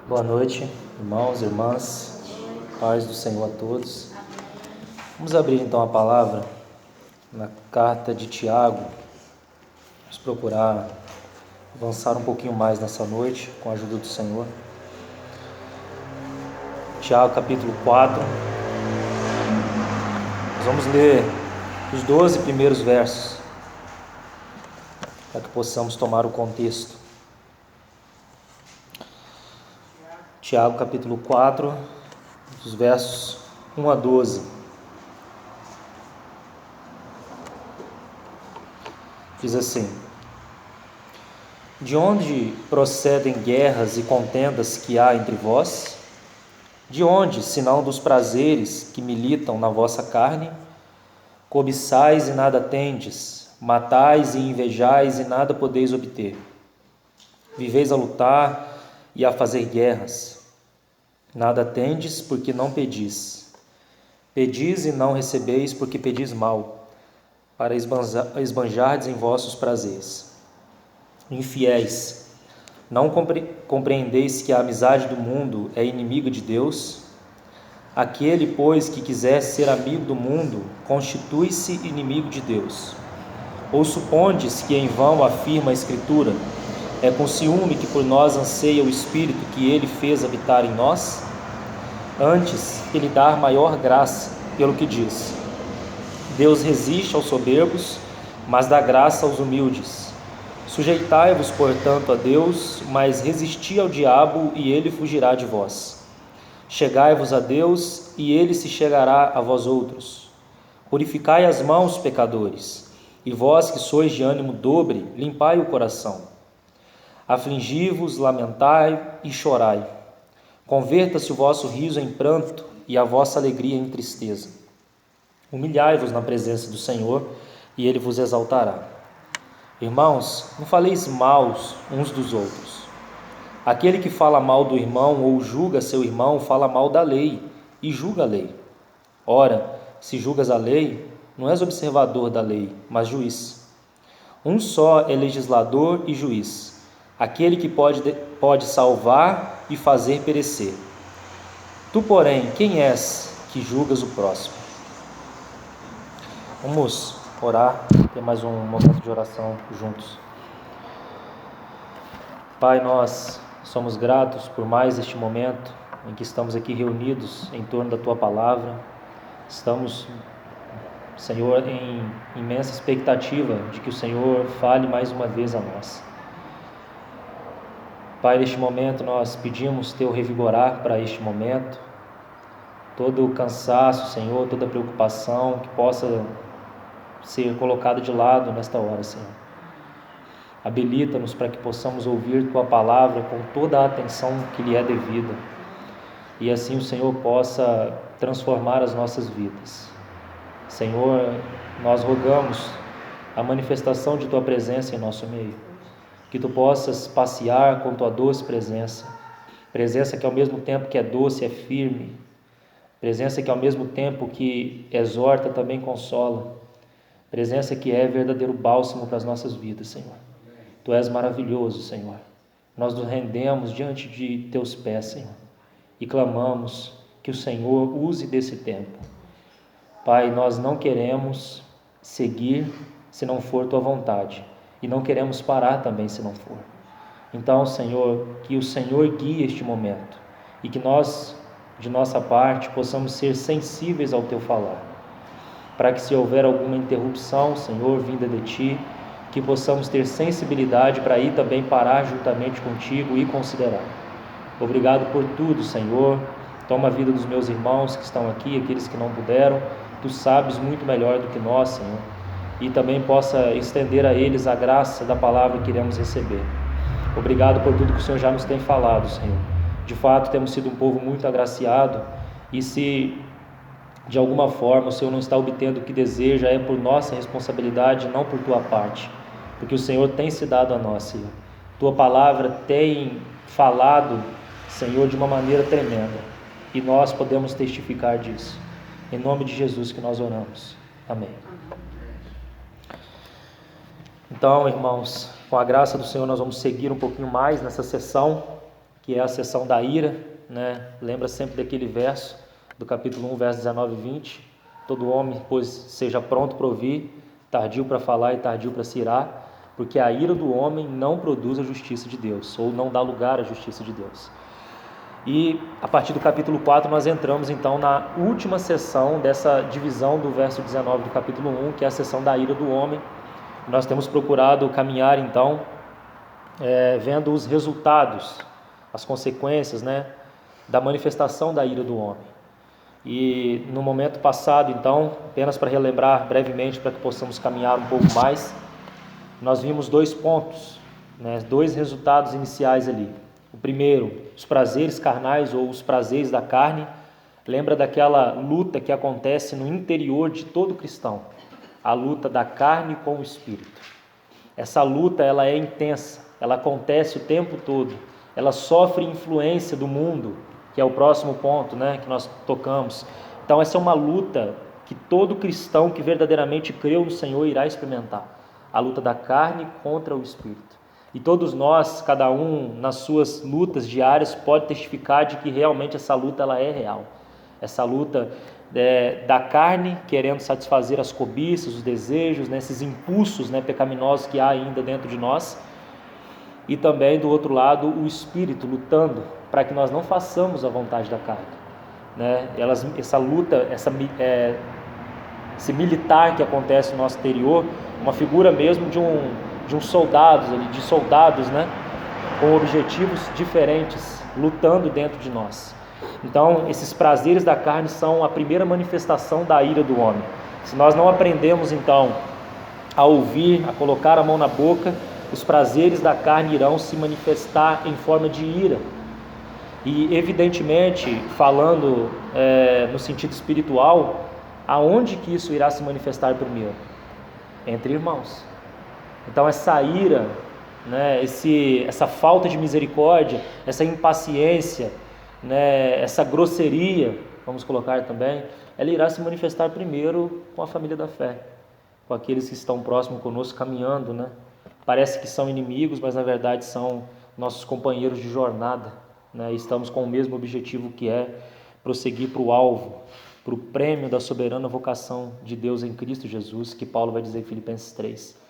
Boa noite, irmãos, irmãs, paz do Senhor a todos. Vamos abrir então a palavra na carta de Tiago. Vamos procurar avançar um pouquinho mais nessa noite com a ajuda do Senhor. Tiago capítulo 4. Nós vamos ler os 12 primeiros versos para que possamos tomar o contexto. Tiago capítulo 4, dos versos 1 a 12. Diz assim: De onde procedem guerras e contendas que há entre vós? De onde, senão dos prazeres que militam na vossa carne? Cobiçais e nada tendes, matais e invejais e nada podeis obter. Viveis a lutar e a fazer guerras. Nada tendes porque não pedis. Pedis e não recebeis porque pedis mal, para esbanjardes em vossos prazeres. Infiéis, não compreendeis que a amizade do mundo é inimiga de Deus? Aquele, pois, que quiser ser amigo do mundo, constitui-se inimigo de Deus. Ou supondes que em vão afirma a Escritura: é com ciúme que por nós anseia o Espírito que ele fez habitar em nós? Antes, ele dá maior graça, pelo que diz: Deus resiste aos soberbos, mas dá graça aos humildes. Sujeitai-vos, portanto, a Deus, mas resisti ao diabo, e ele fugirá de vós. Chegai-vos a Deus, e ele se chegará a vós outros. Purificai as mãos, pecadores, e vós que sois de ânimo dobre, limpai o coração. Afligi-vos, lamentai e chorai. Converta-se o vosso riso em pranto e a vossa alegria em tristeza. Humilhai-vos na presença do Senhor, e ele vos exaltará. Irmãos, não faleis mal uns dos outros. Aquele que fala mal do irmão ou julga seu irmão, fala mal da lei e julga a lei. Ora, se julgas a lei, não és observador da lei, mas juiz. Um só é legislador e juiz, aquele que pode salvar e fazer perecer. Tu, porém, quem és que julgas o próximo? Vamos orar, ter mais um momento de oração juntos. Pai, nós somos gratos por mais este momento em que estamos aqui reunidos em torno da Tua Palavra. Estamos, Senhor, em imensa expectativa de que o Senhor fale mais uma vez a nós. Pai, neste momento nós pedimos Teu revigorar para este momento, todo o cansaço, Senhor, toda a preocupação que possa ser colocado de lado nesta hora, Senhor. Habilita-nos para que possamos ouvir Tua Palavra com toda a atenção que lhe é devida, e assim o Senhor possa transformar as nossas vidas. Senhor, nós rogamos a manifestação de Tua presença em nosso meio, que Tu possas passear com Tua doce presença que ao mesmo tempo que é doce, é firme, presença que ao mesmo tempo que exorta, também consola, presença que é verdadeiro bálsamo para as nossas vidas, Senhor. Tu és maravilhoso, Senhor. Nós nos rendemos diante de Teus pés, Senhor, e clamamos que o Senhor use desse tempo. Pai, nós não queremos seguir se não for Tua vontade, e não queremos parar também se não for. Então, Senhor, que o Senhor guie este momento, e que nós, de nossa parte, possamos ser sensíveis ao Teu falar, para que se houver alguma interrupção, Senhor, vinda de Ti, que possamos ter sensibilidade para ir também parar juntamente contigo e considerar. Obrigado por tudo, Senhor. Toma a vida dos meus irmãos que estão aqui, aqueles que não puderam. Tu sabes muito melhor do que nós, Senhor, e também possa estender a eles a graça da palavra que iremos receber. Obrigado por tudo que o Senhor já nos tem falado, Senhor. De fato, temos sido um povo muito agraciado, e se de alguma forma o Senhor não está obtendo o que deseja, é por nossa responsabilidade, não por Tua parte, porque o Senhor tem se dado a nós, Senhor. Tua palavra tem falado, Senhor, de uma maneira tremenda, e nós podemos testificar disso. Em nome de Jesus que nós oramos. Amém. Então, irmãos, com a graça do Senhor, nós vamos seguir um pouquinho mais nessa sessão que é a sessão da ira, né? Lembra sempre daquele verso do capítulo 1, versos 19 e 20. Todo homem, pois, seja pronto para ouvir, tardio para falar e tardio para se irar, porque a ira do homem não produz a justiça de Deus, ou não dá lugar à justiça de Deus. E a partir do capítulo 4 nós entramos então na última sessão dessa divisão do verso 19 do capítulo 1, que é a sessão da ira do homem. Nós temos procurado caminhar então, vendo os resultados, as consequências, né, da manifestação da ira do homem. E no momento passado então, apenas para relembrar brevemente, para que possamos caminhar um pouco mais, nós vimos 2 pontos, né, 2 resultados iniciais ali. O primeiro, os prazeres carnais ou os prazeres da carne. Lembra daquela luta que acontece no interior de todo cristão, a luta da carne com o espírito. Essa luta ela é intensa, ela acontece o tempo todo, ela sofre influência do mundo, que é o próximo ponto, né, que nós tocamos. Então essa é uma luta que todo cristão que verdadeiramente creu no Senhor irá experimentar, a luta da carne contra o espírito. E todos nós, cada um nas suas lutas diárias, pode testificar de que realmente essa luta ela é real. Essa luta da carne querendo satisfazer as cobiças, os desejos, né, esses impulsos, né, pecaminosos que há ainda dentro de nós. E também do outro lado o espírito lutando para que nós não façamos a vontade da carne, né? Essa luta, esse militar que acontece no nosso interior, uma figura mesmo de soldados, né, com objetivos diferentes, lutando dentro de nós. Então, esses prazeres da carne são a primeira manifestação da ira do homem. Se nós não aprendemos, então, a ouvir, a colocar a mão na boca, os prazeres da carne irão se manifestar em forma de ira. E, evidentemente, falando no sentido espiritual, aonde que isso irá se manifestar primeiro? Entre irmãos. Então essa ira, né, essa falta de misericórdia, essa impaciência, né, essa grosseria, vamos colocar também, ela irá se manifestar primeiro com a família da fé, com aqueles que estão próximos conosco caminhando, né? Parece que são inimigos, mas na verdade são nossos companheiros de jornada, né? Estamos com o mesmo objetivo, que é prosseguir para o alvo, para o prêmio da soberana vocação de Deus em Cristo Jesus, que Paulo vai dizer em Filipenses 3.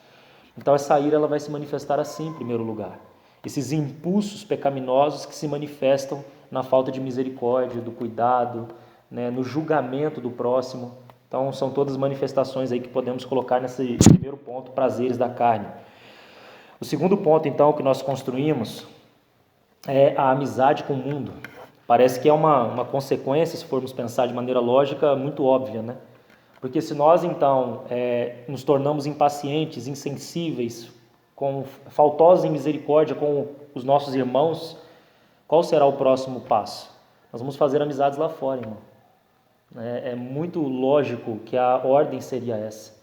Então essa ira ela vai se manifestar assim em primeiro lugar. Esses impulsos pecaminosos que se manifestam na falta de misericórdia, do cuidado, né, no julgamento do próximo. Então são todas manifestações aí que podemos colocar nesse primeiro ponto, prazeres da carne. O segundo ponto então que nós construímos é a amizade com o mundo. Parece que é uma consequência, se formos pensar de maneira lógica, muito óbvia, né? Porque se nós então nos tornamos impacientes, insensíveis, faltosos em misericórdia com os nossos irmãos, qual será o próximo passo? Nós vamos fazer amizades lá fora, irmão. É muito lógico que a ordem seria essa,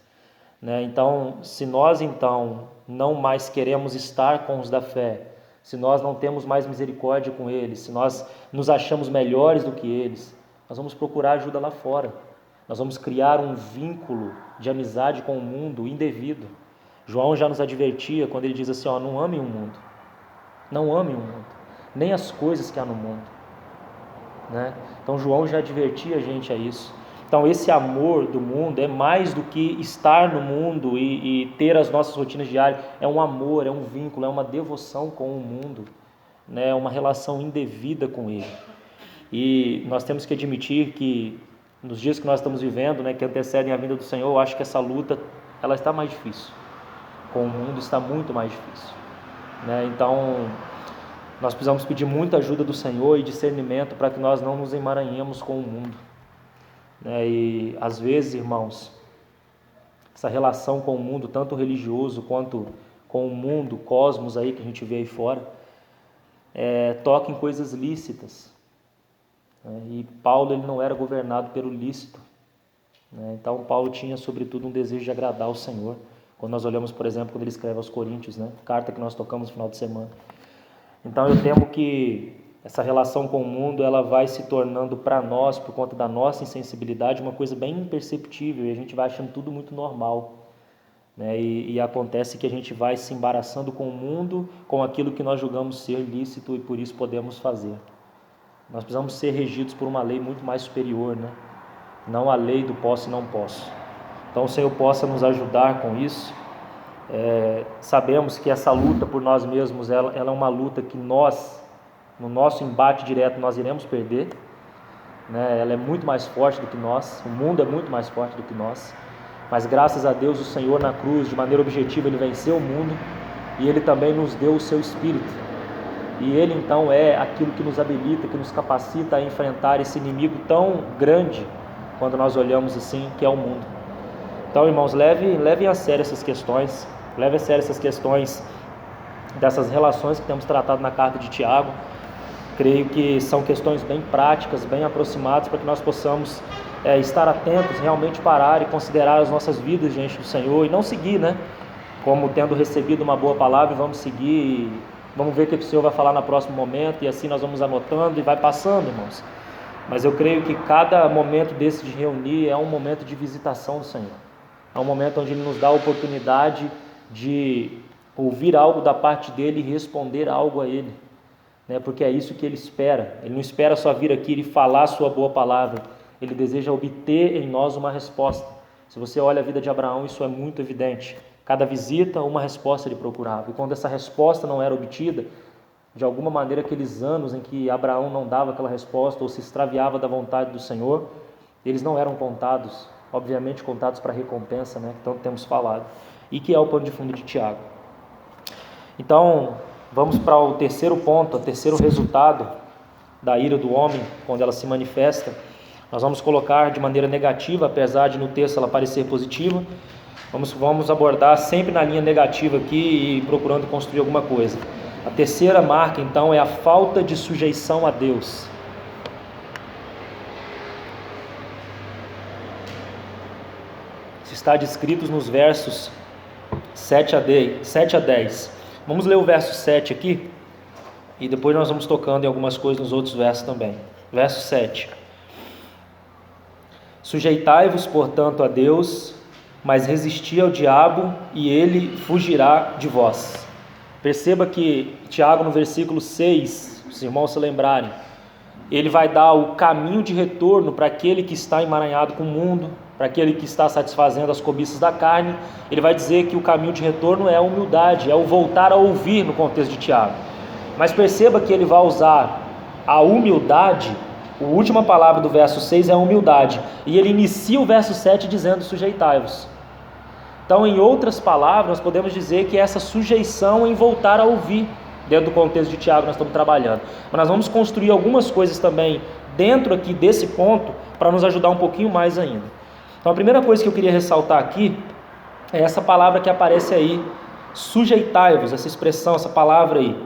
né? Então, se nós então não mais queremos estar com os da fé, se nós não temos mais misericórdia com eles, se nós nos achamos melhores do que eles, nós vamos procurar ajuda lá fora. Nós vamos criar um vínculo de amizade com o mundo indevido. João já nos advertia quando ele diz assim, não amem o mundo. Não amem o mundo, nem as coisas que há no mundo, né? Então João já advertia a gente a isso. Então esse amor do mundo é mais do que estar no mundo e ter as nossas rotinas diárias. É um amor, é um vínculo, é uma devoção com o mundo, né? É uma relação indevida com ele. E nós temos que admitir que nos dias que nós estamos vivendo, né, que antecedem a vinda do Senhor, eu acho que essa luta ela está mais difícil. Com o mundo está muito mais difícil, né? Então nós precisamos pedir muita ajuda do Senhor e discernimento para que nós não nos emaranhemos com o mundo, né? E às vezes, irmãos, essa relação com o mundo, tanto religioso quanto com o mundo, cosmos aí que a gente vê aí fora, toca em coisas lícitas. E Paulo ele não era governado pelo lícito, né? Então Paulo tinha sobretudo um desejo de agradar ao Senhor. Quando nós olhamos, por exemplo, quando ele escreve aos Coríntios, né? Carta que nós tocamos no final de semana. Então eu temo que essa relação com o mundo ela vai se tornando para nós, por conta da nossa insensibilidade, uma coisa bem imperceptível, e a gente vai achando tudo muito normal, né? E acontece que a gente vai se embaraçando com o mundo, com aquilo que nós julgamos ser lícito e por isso podemos fazer. Nós precisamos ser regidos por uma lei muito mais superior, né? Não a lei do posso e não posso. Então o Senhor possa nos ajudar com isso. Sabemos que essa luta por nós mesmos, ela é uma luta que nós, no nosso embate direto, nós iremos perder, né? Ela é muito mais forte do que nós, o mundo é muito mais forte do que nós, mas graças a Deus o Senhor na cruz, de maneira objetiva, Ele venceu o mundo e Ele também nos deu o seu Espírito. E Ele então é aquilo que nos habilita, que nos capacita a enfrentar esse inimigo tão grande, quando nós olhamos assim, que é o mundo. Então, irmãos, levem a sério essas questões, levem a sério essas questões dessas relações que temos tratado na carta de Tiago. Creio que são questões bem práticas, bem aproximadas, para que nós possamos estar atentos, realmente parar e considerar as nossas vidas diante do Senhor, e não seguir, né? Como tendo recebido uma boa palavra, vamos seguir, vamos ver o que o Senhor vai falar no próximo momento, e assim nós vamos anotando e vai passando, irmãos. Mas eu creio que cada momento desse de reunir é um momento de visitação do Senhor. É um momento onde Ele nos dá a oportunidade de ouvir algo da parte dEle e responder algo a Ele, né? Porque é isso que Ele espera. Ele não espera só vir aqui e falar a sua boa palavra. Ele deseja obter em nós uma resposta. Se você olha a vida de Abraão, isso é muito evidente. Cada visita, uma resposta ele procurava. E quando essa resposta não era obtida, de alguma maneira aqueles anos em que Abraão não dava aquela resposta ou se extraviava da vontade do Senhor, eles não eram contados, obviamente contados para recompensa, né, que tanto temos falado, e que é o pano de fundo de Tiago. Então, vamos para o terceiro ponto, o terceiro resultado da ira do homem, quando ela se manifesta. Nós vamos colocar de maneira negativa, apesar de no texto ela parecer positiva. Vamos abordar sempre na linha negativa aqui e procurando construir alguma coisa. A terceira marca, então, é a falta de sujeição a Deus. Isso está descrito nos versos 7 a 10. Vamos ler o verso 7 aqui, e depois nós vamos tocando em algumas coisas nos outros versos também. Verso 7. Sujeitai-vos, portanto, a Deus, mas resisti ao diabo, e ele fugirá de vós. Perceba que Tiago, no versículo 6, os irmãos se lembrarem, ele vai dar o caminho de retorno para aquele que está emaranhado com o mundo, para aquele que está satisfazendo as cobiças da carne. Ele vai dizer que o caminho de retorno é a humildade, é o voltar a ouvir no contexto de Tiago. Mas perceba que ele vai usar a humildade, a última palavra do verso 6 é a humildade, e ele inicia o verso 7 dizendo: sujeitai-vos. Então, em outras palavras, nós podemos dizer que essa sujeição em voltar a ouvir, dentro do contexto de Tiago nós estamos trabalhando. Mas nós vamos construir algumas coisas também dentro aqui desse ponto, para nos ajudar um pouquinho mais ainda. Então, a primeira coisa que eu queria ressaltar aqui é essa palavra que aparece aí, sujeitai-vos, essa expressão, essa palavra aí.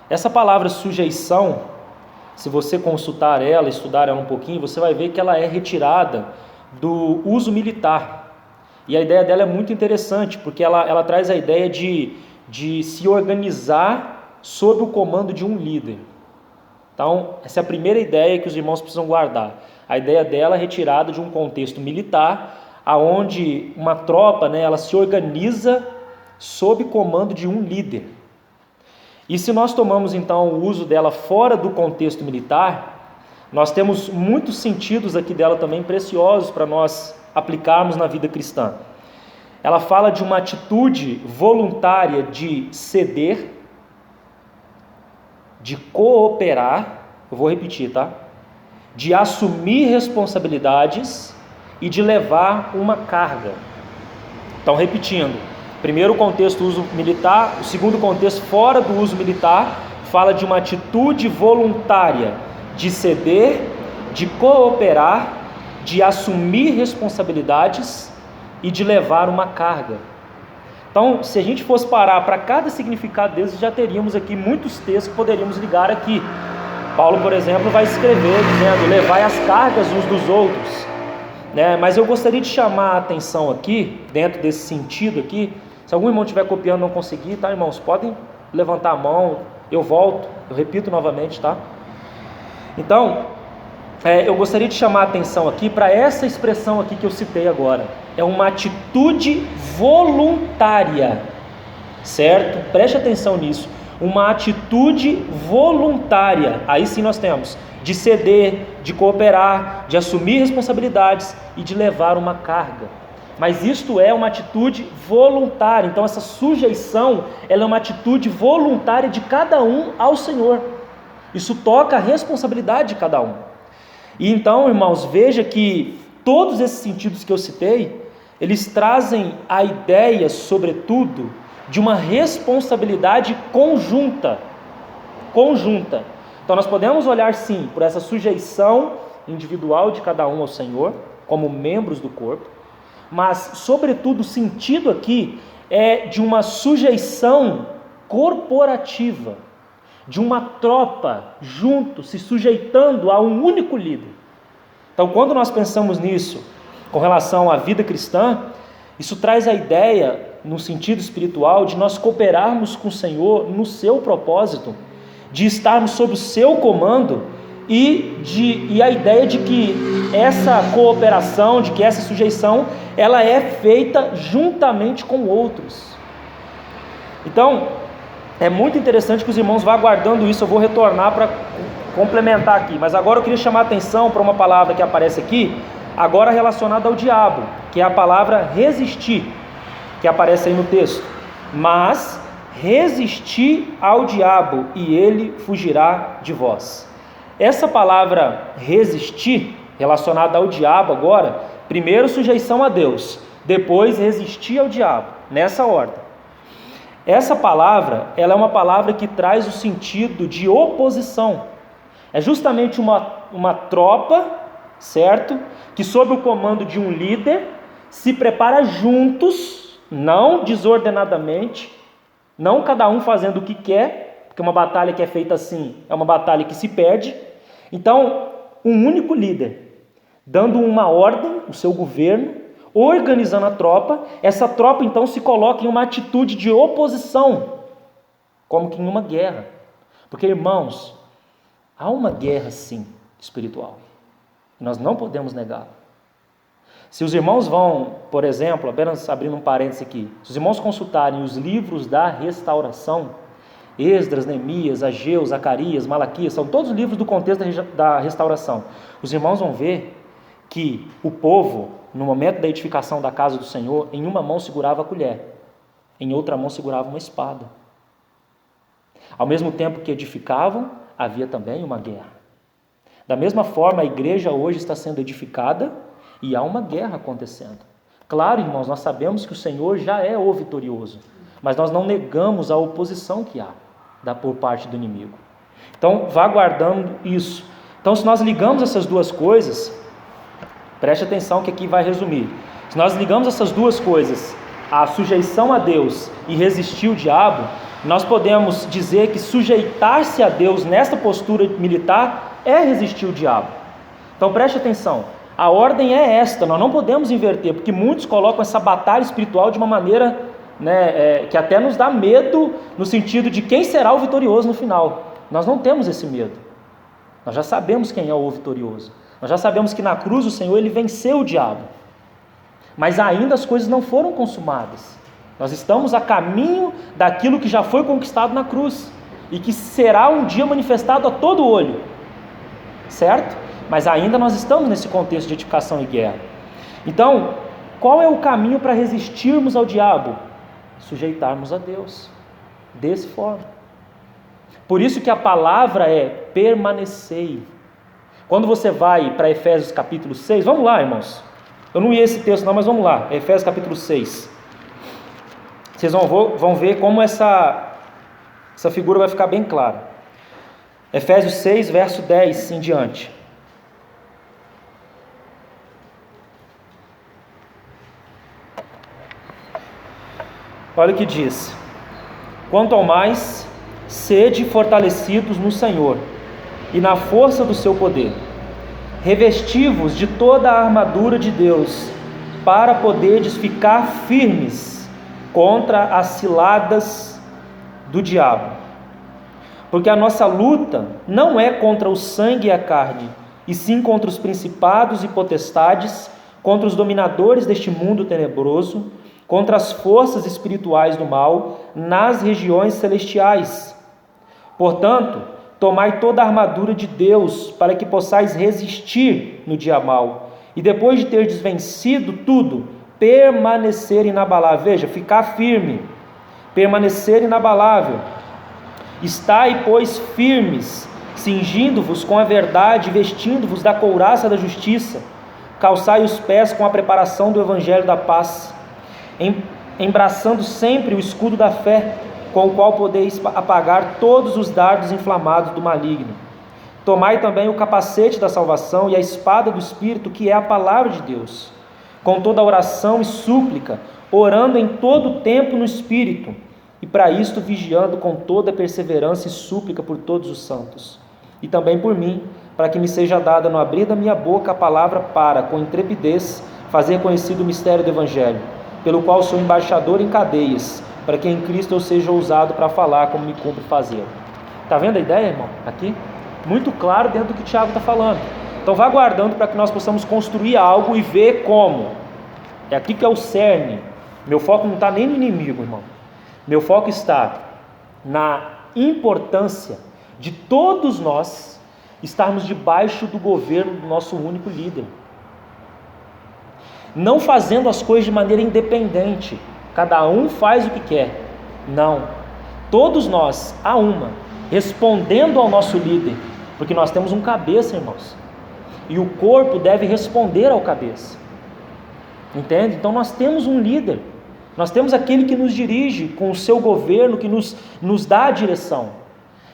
Essa palavra sujeição, se você consultar ela, estudar ela um pouquinho, você vai ver que ela é retirada do uso militar. E a ideia dela é muito interessante, porque ela traz a ideia de se organizar sob o comando de um líder. Então, essa é a primeira ideia que os irmãos precisam guardar. A ideia dela é retirada de um contexto militar, onde uma tropa, né, ela se organiza sob comando de um líder. E se nós tomamos então o uso dela fora do contexto militar, nós temos muitos sentidos aqui dela também preciosos para nós aplicarmos na vida cristã. Ela fala de uma atitude voluntária de ceder, de cooperar, eu vou repetir, tá? De assumir responsabilidades e de levar uma carga. Então, repetindo, primeiro contexto, uso militar. O segundo contexto, fora do uso militar, fala de uma atitude voluntária de ceder, de cooperar, de assumir responsabilidades e de levar uma carga. Então, se a gente fosse parar para cada significado desses, já teríamos aqui muitos textos que poderíamos ligar aqui. Paulo, por exemplo, vai escrever dizendo: levai as cargas uns dos outros, né? Mas eu gostaria de chamar a atenção aqui, dentro desse sentido aqui. Se algum irmão estiver copiando e não conseguir, tá, irmãos? Podem levantar a mão, eu volto, eu repito novamente, tá? Então, eu gostaria de chamar a atenção aqui para essa expressão aqui que eu citei agora. É uma atitude voluntária, certo? Preste atenção nisso. Uma atitude voluntária. Aí sim nós temos de ceder, de cooperar, de assumir responsabilidades e de levar uma carga. Mas isto é uma atitude voluntária. Então essa sujeição, ela é uma atitude voluntária de cada um ao Senhor. Isso toca a responsabilidade de cada um. E então, irmãos, veja que todos esses sentidos que eu citei, eles trazem a ideia, sobretudo, de uma responsabilidade conjunta. Então nós podemos olhar sim por essa sujeição individual de cada um ao Senhor, como membros do corpo, mas sobretudo o sentido aqui é de uma sujeição corporativa, de uma tropa junto, se sujeitando a um único líder. Então quando nós pensamos nisso, com relação à vida cristã, isso traz a ideia, no sentido espiritual, de nós cooperarmos com o Senhor no seu propósito, de estarmos sob o seu comando e a ideia de que essa cooperação, de que essa sujeição, ela é feita juntamente com outros. Então, é muito interessante que os irmãos vá guardando isso. Eu vou retornar para complementar aqui, mas agora eu queria chamar a atenção para uma palavra que aparece aqui, agora relacionada ao diabo, que é a palavra resistir, que aparece aí no texto. Mas resistir ao diabo e ele fugirá de vós. Essa palavra resistir, relacionada ao diabo agora, primeiro sujeição a Deus, depois resistir ao diabo, nessa ordem. Essa palavra, ela é uma palavra que traz o sentido de oposição. É justamente uma tropa, certo? Que sob o comando de um líder, se prepara juntos, não desordenadamente, não cada um fazendo o que quer, porque uma batalha que é feita assim é uma batalha que se perde. Então, um único líder, dando uma ordem, o seu governo, organizando a tropa, essa tropa então se coloca em uma atitude de oposição, como que em uma guerra. Porque, irmãos, há uma guerra sim, espiritual. Nós não podemos negá-la. Se os irmãos vão, por exemplo, apenas abrindo um parênteses aqui, se os irmãos consultarem os livros da restauração, Esdras, Neemias, Ageu, Zacarias, Malaquias, são todos livros do contexto da restauração. Os irmãos vão ver que o povo, no momento da edificação da casa do Senhor, em uma mão segurava a colher, em outra mão segurava uma espada. Ao mesmo tempo que edificavam, havia também uma guerra. Da mesma forma, a igreja hoje está sendo edificada e há uma guerra acontecendo. Claro, irmãos, nós sabemos que o Senhor já é o vitorioso, mas nós não negamos a oposição que há por parte do inimigo. Então, vá guardando isso. Então, se nós ligamos essas duas coisas, preste atenção que aqui vai resumir. Se nós ligamos essas duas coisas, a sujeição a Deus e resistir o diabo, nós podemos dizer que sujeitar-se a Deus nesta postura militar é resistir o diabo. Então preste atenção, a ordem é esta, nós não podemos inverter, porque muitos colocam essa batalha espiritual de uma maneira que até nos dá medo, no sentido de quem será o vitorioso no final. Nós não temos esse medo, nós já sabemos quem é o vitorioso, nós já sabemos que na cruz o Senhor ele venceu o diabo, mas ainda as coisas não foram consumadas. Nós estamos a caminho daquilo que já foi conquistado na cruz e que será um dia manifestado a todo olho, certo? Mas ainda nós estamos nesse contexto de edificação e guerra. Então, qual é o caminho para resistirmos ao diabo? Sujeitarmos a Deus, dessa forma. Por isso que a palavra é permanecei. Quando você vai para Efésios capítulo 6, vamos lá, irmãos. Eu não ia esse texto não, mas vamos lá. Efésios capítulo 6. Vocês vão ver como essa figura vai ficar bem clara. Efésios 6, verso 10 em diante. Olha o que diz: quanto ao mais, sede fortalecidos no Senhor e na força do seu poder, revesti-vos de toda a armadura de Deus, para poderdes ficar firmes contra as ciladas do diabo. Porque a nossa luta não é contra o sangue e a carne, e sim contra os principados e potestades, contra os dominadores deste mundo tenebroso, contra as forças espirituais do mal nas regiões celestiais. Portanto, tomai toda a armadura de Deus, para que possais resistir no dia mau, e depois de terdes vencido tudo, permanecer inabalável. Veja, ficar firme, permanecer inabalável. Estai, pois, firmes, cingindo-vos com a verdade, vestindo-vos da couraça da justiça, calçai os pés com a preparação do evangelho da paz, embraçando sempre o escudo da fé, com o qual podeis apagar todos os dardos inflamados do maligno. Tomai também o capacete da salvação e a espada do Espírito, que é a palavra de Deus, com toda oração e súplica, orando em todo o tempo no Espírito, e para isto vigiando com toda perseverança e súplica por todos os santos, e também por mim, para que me seja dada no abrir da minha boca a palavra para, com intrepidez, fazer conhecido o mistério do Evangelho, pelo qual sou embaixador em cadeias, para que em Cristo eu seja ousado para falar como me cumpre fazer. Está vendo a ideia, irmão? Aqui, muito claro dentro do que Tiago está falando. Então vá guardando para que nós possamos construir algo e ver como. É aqui que é o cerne. Meu foco não está nem no inimigo, irmão. Meu foco está na importância de todos nós estarmos debaixo do governo do nosso único líder. Não fazendo as coisas de maneira independente. Cada um faz o que quer. Não. Todos nós, a uma, respondendo ao nosso líder. Porque nós temos um cabeça, irmãos. E o corpo deve responder ao cabeça. Entende? Então nós temos um líder. Nós temos aquele que nos dirige com o seu governo, que nos dá a direção.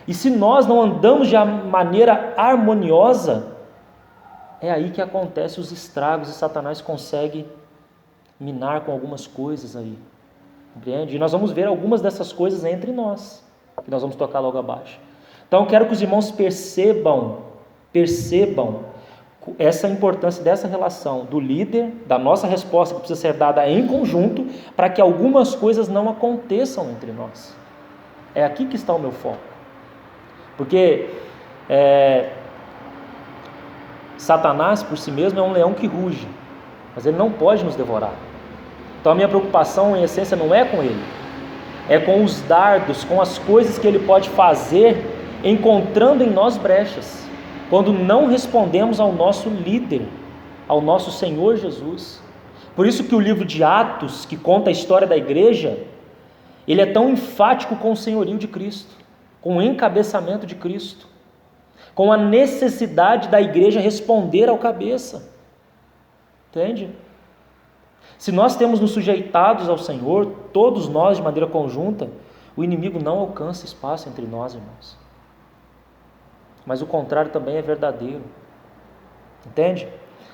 E se nós não andamos de maneira harmoniosa, é aí que acontecem os estragos e Satanás consegue minar com algumas coisas aí. Compreende? E nós vamos ver algumas dessas coisas entre nós, que nós vamos tocar logo abaixo. Então eu quero que os irmãos percebam essa importância dessa relação do líder, da nossa resposta que precisa ser dada em conjunto, para que algumas coisas não aconteçam entre nós. É aqui que está o meu foco. Porque Satanás por si mesmo é um leão que ruge, mas ele não pode nos devorar. Então a minha preocupação em essência não é com ele, é com os dardos, com as coisas que ele pode fazer, encontrando em nós brechas, quando não respondemos ao nosso líder, ao nosso Senhor Jesus. Por isso que o livro de Atos, que conta a história da igreja, ele é tão enfático com o senhorio de Cristo, com o encabeçamento de Cristo, com a necessidade da igreja responder ao cabeça. Entende? Se nós temos nos sujeitados ao Senhor, todos nós de maneira conjunta, o inimigo não alcança espaço entre nós, irmãos. Mas o contrário também é verdadeiro. Entende?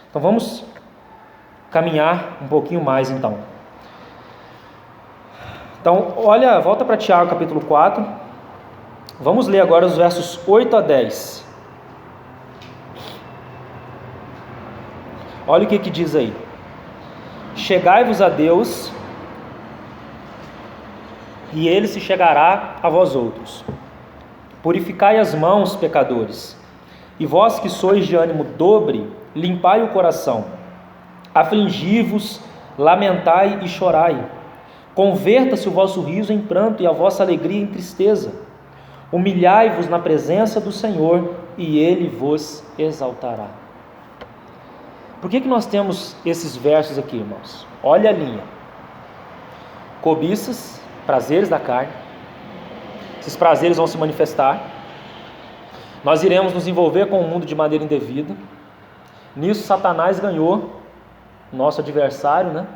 Então vamos caminhar um pouquinho mais então. Então, olha, volta para Tiago capítulo 4. Vamos ler agora os versos 8 a 10. Olha o que diz aí. Chegai-vos a Deus, e Ele se chegará a vós outros. Purificai as mãos, pecadores, e vós que sois de ânimo dobre, limpai o coração. Afligi-vos, lamentai e chorai. Converta-se o vosso riso em pranto e a vossa alegria em tristeza. Humilhai-vos na presença do Senhor, e Ele vos exaltará. Por que nós temos esses versos aqui, irmãos? Olha a linha. Cobiças, prazeres da carne. Esses prazeres vão se manifestar. Nós iremos nos envolver com o mundo de maneira indevida. Nisso Satanás ganhou, nosso adversário, né?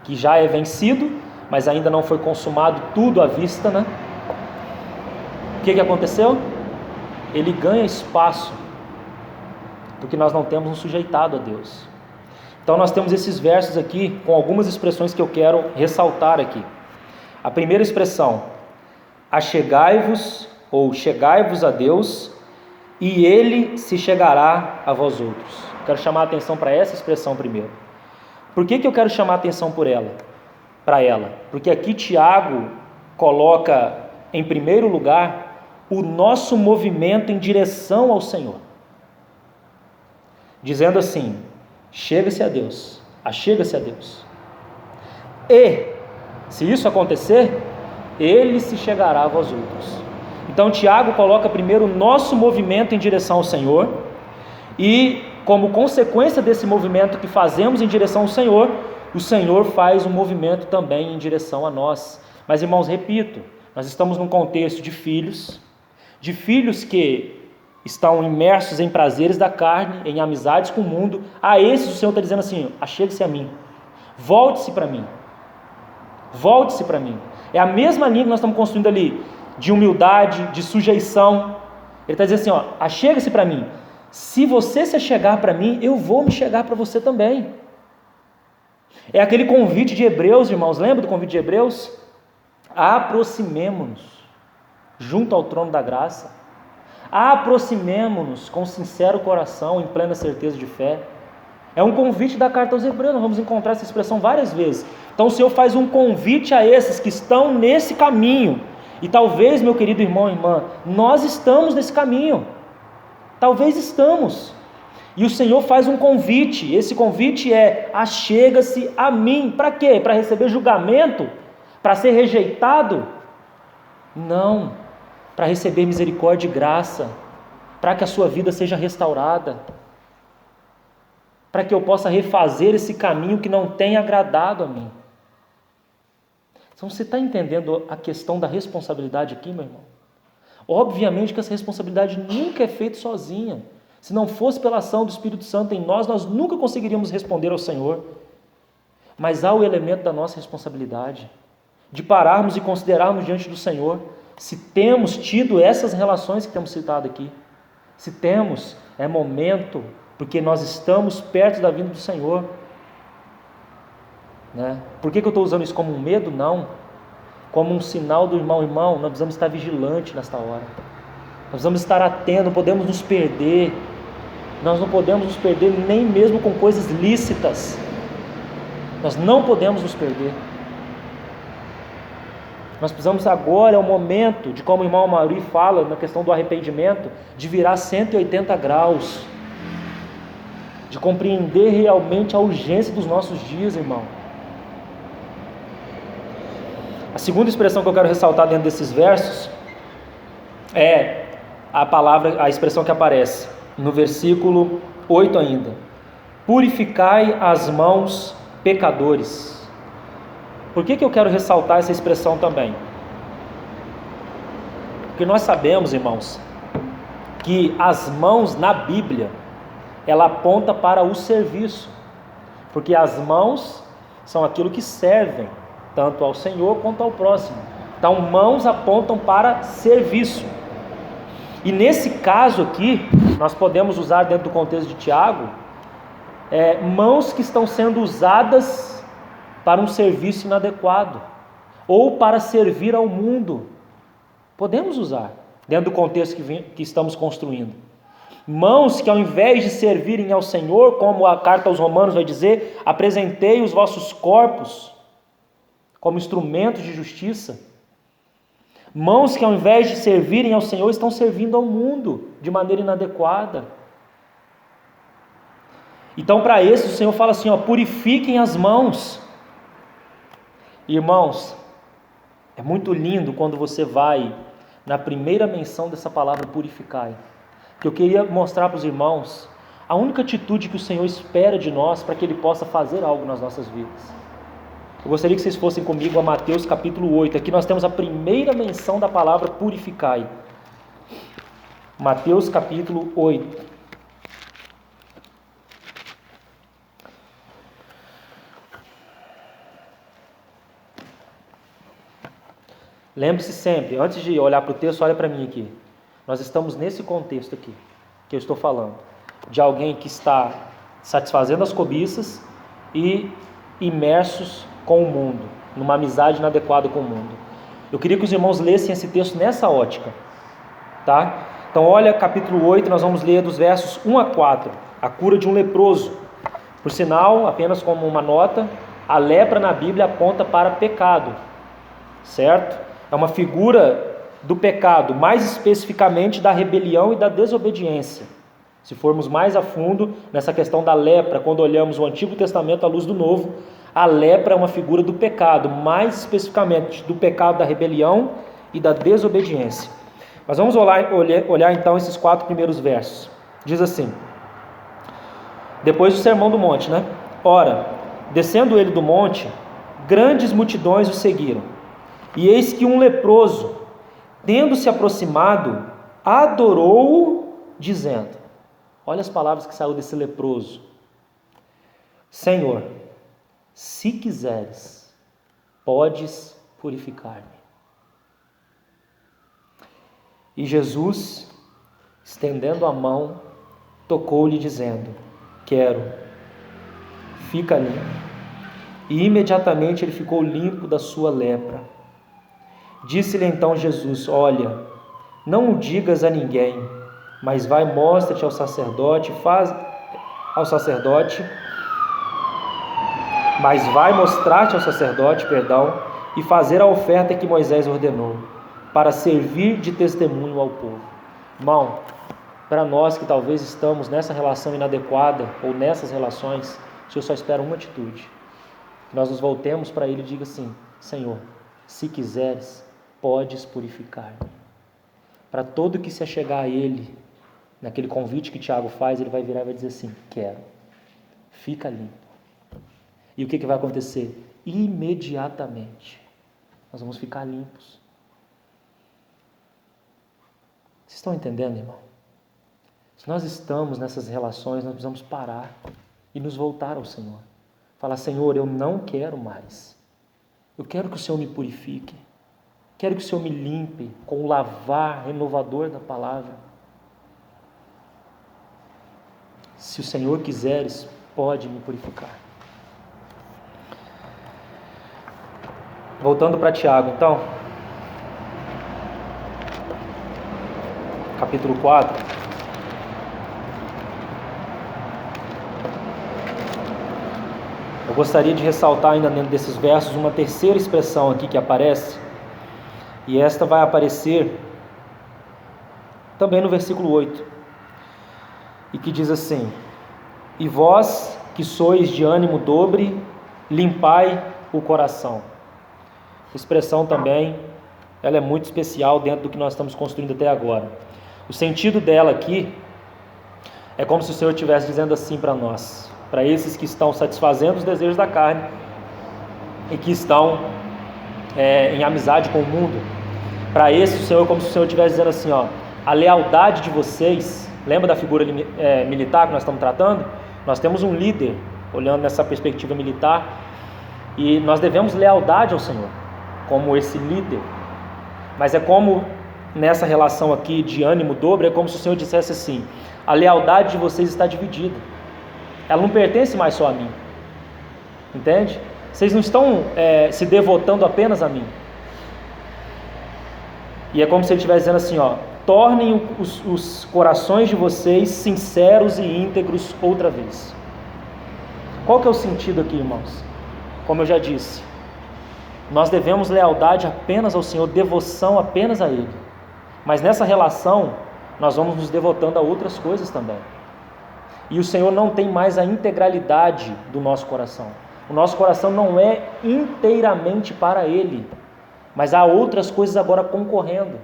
Que já é vencido, mas ainda não foi consumado tudo à vista, né? O que aconteceu? Ele ganha espaço, porque nós não temos nos sujeitado a Deus. Então nós temos esses versos aqui, com algumas expressões que eu quero ressaltar aqui. A primeira expressão, achegai-vos, ou chegai-vos a Deus, e Ele se chegará a vós outros. Quero chamar a atenção para essa expressão primeiro. Por que eu quero chamar a atenção para ela? Porque aqui Tiago coloca em primeiro lugar o nosso movimento em direção ao Senhor. dizendo assim: chega-se a Deus, achega-se a Deus. E, se isso acontecer, Ele se chegará a vós outros. Então Tiago coloca primeiro o nosso movimento em direção ao Senhor, e como consequência desse movimento que fazemos em direção ao Senhor, o Senhor faz um movimento também em direção a nós. Mas, irmãos, repito, nós estamos num contexto de filhos que estão imersos em prazeres da carne, em amizades com o mundo. A esses o Senhor está dizendo assim: achegue-se a mim, volte-se para mim, volte-se para mim. É a mesma linha que nós estamos construindo ali, de humildade, de sujeição. Ele está dizendo assim: achegue-se para mim. Se você se chegar para mim, eu vou me chegar para você também. É aquele convite de Hebreus, irmãos, lembra do convite de Hebreus? Aproximemo-nos junto ao trono da graça, aproximemo-nos com sincero coração, em plena certeza de fé. É um convite da carta aos Hebreus, nós vamos encontrar essa expressão várias vezes. Então o Senhor faz um convite a esses que estão nesse caminho, e talvez, meu querido irmão e irmã, nós estamos nesse caminho, talvez estamos, e o Senhor faz um convite. Esse convite é: achega-se a mim. Para quê? Para receber julgamento? Para ser rejeitado? Não, para receber misericórdia e graça, para que a sua vida seja restaurada, para que eu possa refazer esse caminho que não tem agradado a mim. Então você está entendendo a questão da responsabilidade aqui, meu irmão? Obviamente que essa responsabilidade nunca é feita sozinha. Se não fosse pela ação do Espírito Santo em nós, nós nunca conseguiríamos responder ao Senhor. Mas há o elemento da nossa responsabilidade, de pararmos e considerarmos diante do Senhor se temos tido essas relações que temos citado aqui. Se temos, é momento, porque nós estamos perto da vinda do Senhor. Né? Por que eu estou usando isso como um medo? Não. Como um sinal do irmão, nós precisamos estar vigilantes nesta hora. Nós precisamos estar atentos, não podemos nos perder. Nós não podemos nos perder nem mesmo com coisas lícitas. Nós não podemos nos perder. Nós precisamos agora, é o momento de, como o irmão Amauri fala na questão do arrependimento, de virar 180 graus, de compreender realmente a urgência dos nossos dias, irmão. A segunda expressão que eu quero ressaltar dentro desses versos é a expressão que aparece no versículo 8 ainda: purificai as mãos, pecadores. Por que eu quero ressaltar essa expressão também? Porque nós sabemos, irmãos, que as mãos na Bíblia, ela aponta para o serviço, porque as mãos são aquilo que servem tanto ao Senhor quanto ao próximo. Então mãos apontam para serviço. E nesse caso aqui, nós podemos usar dentro do contexto de Tiago, mãos que estão sendo usadas para um serviço inadequado, ou para servir ao mundo. Podemos usar, dentro do contexto que estamos construindo. Mãos que, ao invés de servirem ao Senhor, como a carta aos Romanos vai dizer, apresentei os vossos corpos como instrumentos de justiça. Mãos que, ao invés de servirem ao Senhor, estão servindo ao mundo de maneira inadequada. Então, para esse, o Senhor fala assim: purifiquem as mãos. Irmãos, é muito lindo quando você vai na primeira menção dessa palavra purificai, que eu queria mostrar para os irmãos a única atitude que o Senhor espera de nós para que Ele possa fazer algo nas nossas vidas. Eu gostaria que vocês fossem comigo a Mateus capítulo 8, aqui nós temos a primeira menção da palavra purificai. Mateus capítulo 8. Lembre-se sempre, antes de olhar para o texto, olha para mim aqui. Nós estamos nesse contexto aqui, que eu estou falando, de alguém que está satisfazendo as cobiças e imersos com o mundo, numa amizade inadequada com o mundo. Eu queria que os irmãos lessem esse texto nessa ótica, tá? Então olha capítulo 8, nós vamos ler dos versos 1 a 4, a cura de um leproso. Por sinal, apenas como uma nota, a lepra na Bíblia aponta para pecado, certo? É uma figura do pecado, mais especificamente da rebelião e da desobediência, Se formos mais a fundo nessa questão da lepra, quando olhamos o Antigo Testamento à luz do Novo, a lepra é uma figura do pecado, mais especificamente do pecado da rebelião e da desobediência. Mas vamos olhar então esses 4 primeiros versos. Diz assim, depois do Sermão do Monte, né? Ora, descendo ele do monte, grandes multidões o seguiram. E eis que um leproso, tendo se aproximado, adorou-o, dizendo, olha as palavras que saiu desse leproso: Senhor, se quiseres, podes purificar-me. E Jesus, estendendo a mão, tocou-lhe, dizendo, quero, fica limpo. E imediatamente ele ficou limpo da sua lepra. Disse-lhe então Jesus, olha, não o digas a ninguém, mas vai, mostra-te ao sacerdote, mostrar-te ao sacerdote, e fazer a oferta que Moisés ordenou, para servir de testemunho ao povo. Irmão, para nós que talvez estamos nessa relação inadequada, ou nessas relações, o Senhor só espera uma atitude, que nós nos voltemos para Ele e diga assim, Senhor, se quiseres, podes purificar-me. Para todo que se achegar a Ele, naquele convite que Tiago faz, ele vai virar e vai dizer assim, quero, fica limpo. E o que vai acontecer? Imediatamente, nós vamos ficar limpos. Vocês estão entendendo, irmão? Se nós estamos nessas relações, nós precisamos parar e nos voltar ao Senhor. Falar, Senhor, eu não quero mais. Eu quero que o Senhor me purifique. Quero que o Senhor me limpe com o lavar renovador da palavra. Se o Senhor quiseres, pode me purificar. Voltando para Tiago, então. Capítulo 4. Eu gostaria de ressaltar ainda dentro desses versos uma terceira expressão aqui que aparece. E esta vai aparecer também no versículo 8. E que diz assim, e vós que sois de ânimo dobre, limpai o coração. A expressão também, ela é muito especial dentro do que nós estamos construindo até agora. O sentido dela aqui é como se o Senhor estivesse dizendo assim para nós, para esses que estão satisfazendo os desejos da carne e que estão em amizade com o mundo. Para esse, o Senhor é como se o Senhor estivesse dizendo assim, ó, a lealdade de vocês, lembra da figura militar que nós estamos tratando? Nós temos um líder, olhando nessa perspectiva militar, e nós devemos lealdade ao Senhor, como esse líder. Mas é como, nessa relação aqui de ânimo dobro, é como se o Senhor dissesse assim, a lealdade de vocês está dividida. Ela não pertence mais só a mim. Entende? Vocês não estão se devotando apenas a mim. E é como se ele estivesse dizendo assim, ó, tornem os corações de vocês sinceros e íntegros outra vez. Qual que é o sentido aqui, irmãos? Como eu já disse, nós devemos lealdade apenas ao Senhor, devoção apenas a Ele. Mas nessa relação, nós vamos nos devotando a outras coisas também. E o Senhor não tem mais a integralidade do nosso coração. O nosso coração não é inteiramente para Ele, mas há outras coisas agora concorrendo.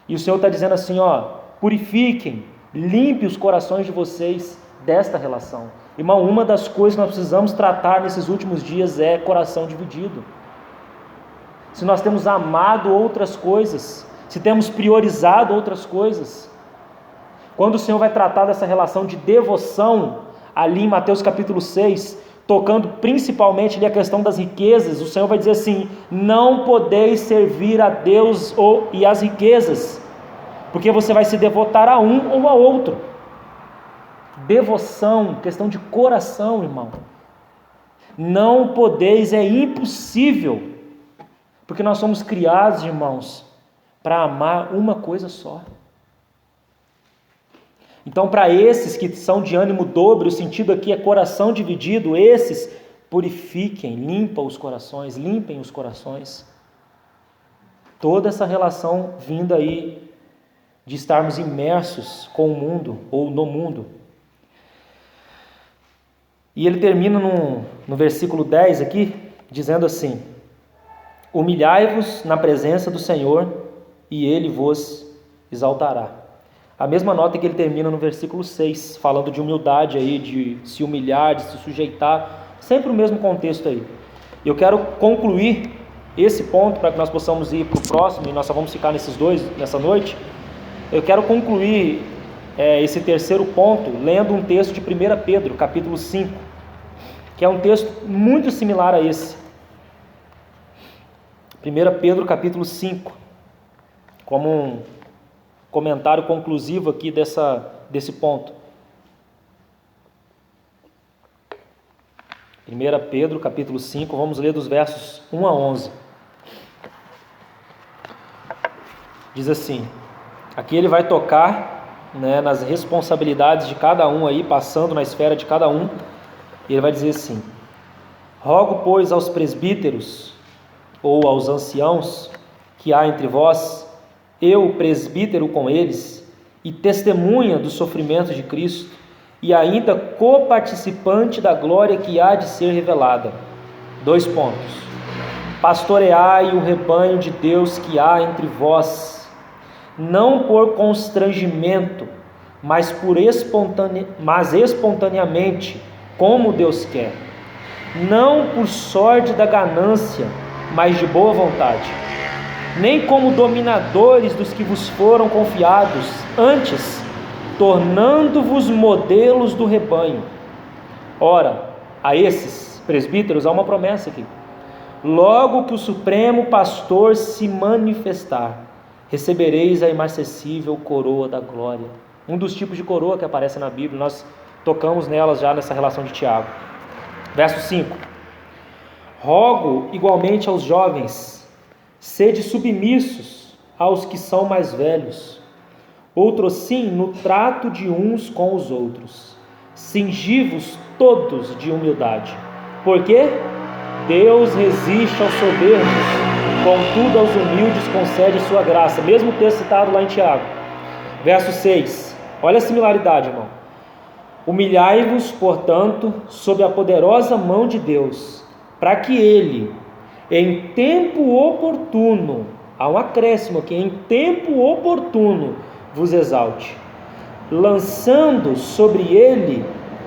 E o Senhor está dizendo assim, ó, purifiquem, limpe os corações de vocês desta relação. Irmão, uma das coisas que nós precisamos tratar nesses últimos dias é coração dividido. Se nós temos amado outras coisas, se temos priorizado outras coisas. Quando o Senhor vai tratar dessa relação de devoção, ali em Mateus capítulo 6, tocando principalmente ali a questão das riquezas, o Senhor vai dizer assim, não podeis servir a Deus e as riquezas, porque você vai se devotar a um ou a outro. Devoção, questão de coração, irmão. Não podeis, é impossível, porque nós somos criados, irmãos, para amar uma coisa só. Então, para esses que são de ânimo dobre, o sentido aqui é coração dividido, esses purifiquem, limpem os corações. Toda essa relação vinda aí de estarmos imersos com o mundo ou no mundo. E ele termina no versículo 10 aqui, dizendo assim: humilhai-vos na presença do Senhor e Ele vos exaltará. A mesma nota que ele termina no versículo 6, falando de humildade aí, de se humilhar, de se sujeitar, sempre o mesmo contexto aí. Eu quero concluir esse ponto para que nós possamos ir para o próximo, e nós só vamos ficar nesses dois nessa noite. Eu quero concluir esse terceiro ponto lendo um texto de 1 Pedro, capítulo 5, que é um texto muito similar a esse. 1 Pedro, capítulo 5, como um comentário conclusivo aqui desse ponto. 1 Pedro, capítulo 5, vamos ler dos versos 1 a 11. Diz assim, aqui ele vai tocar, né, nas responsabilidades de cada um aí, passando na esfera de cada um, e ele vai dizer assim: rogo, pois, aos presbíteros, ou aos anciãos, que há entre vós, eu, presbítero com eles, e testemunha do sofrimento de Cristo, e ainda coparticipante da glória que há de ser revelada. 2 pontos. Pastoreai o rebanho de Deus que há entre vós, não por constrangimento, mas espontaneamente, como Deus quer, não por sorte da ganância, mas de boa vontade, nem como dominadores dos que vos foram confiados, antes, tornando-vos modelos do rebanho. Ora, a esses presbíteros há uma promessa aqui: logo que o Supremo Pastor se manifestar, recebereis a imarcessível coroa da glória. Um dos tipos de coroa que aparece na Bíblia, nós tocamos nelas já nessa relação de Tiago. Verso 5: rogo igualmente aos jovens, sede submissos aos que são mais velhos, outrossim no trato de uns com os outros, cingi-vos todos de humildade, porque Deus resiste aos soberbos, contudo aos humildes concede sua graça. Mesmo texto citado lá em Tiago. Verso 6, olha a similaridade, irmão. Humilhai-vos, portanto, sob a poderosa mão de Deus, para que Ele, em tempo oportuno, há um acréscimo aqui, em tempo oportuno, vos exalte, lançando sobre Ele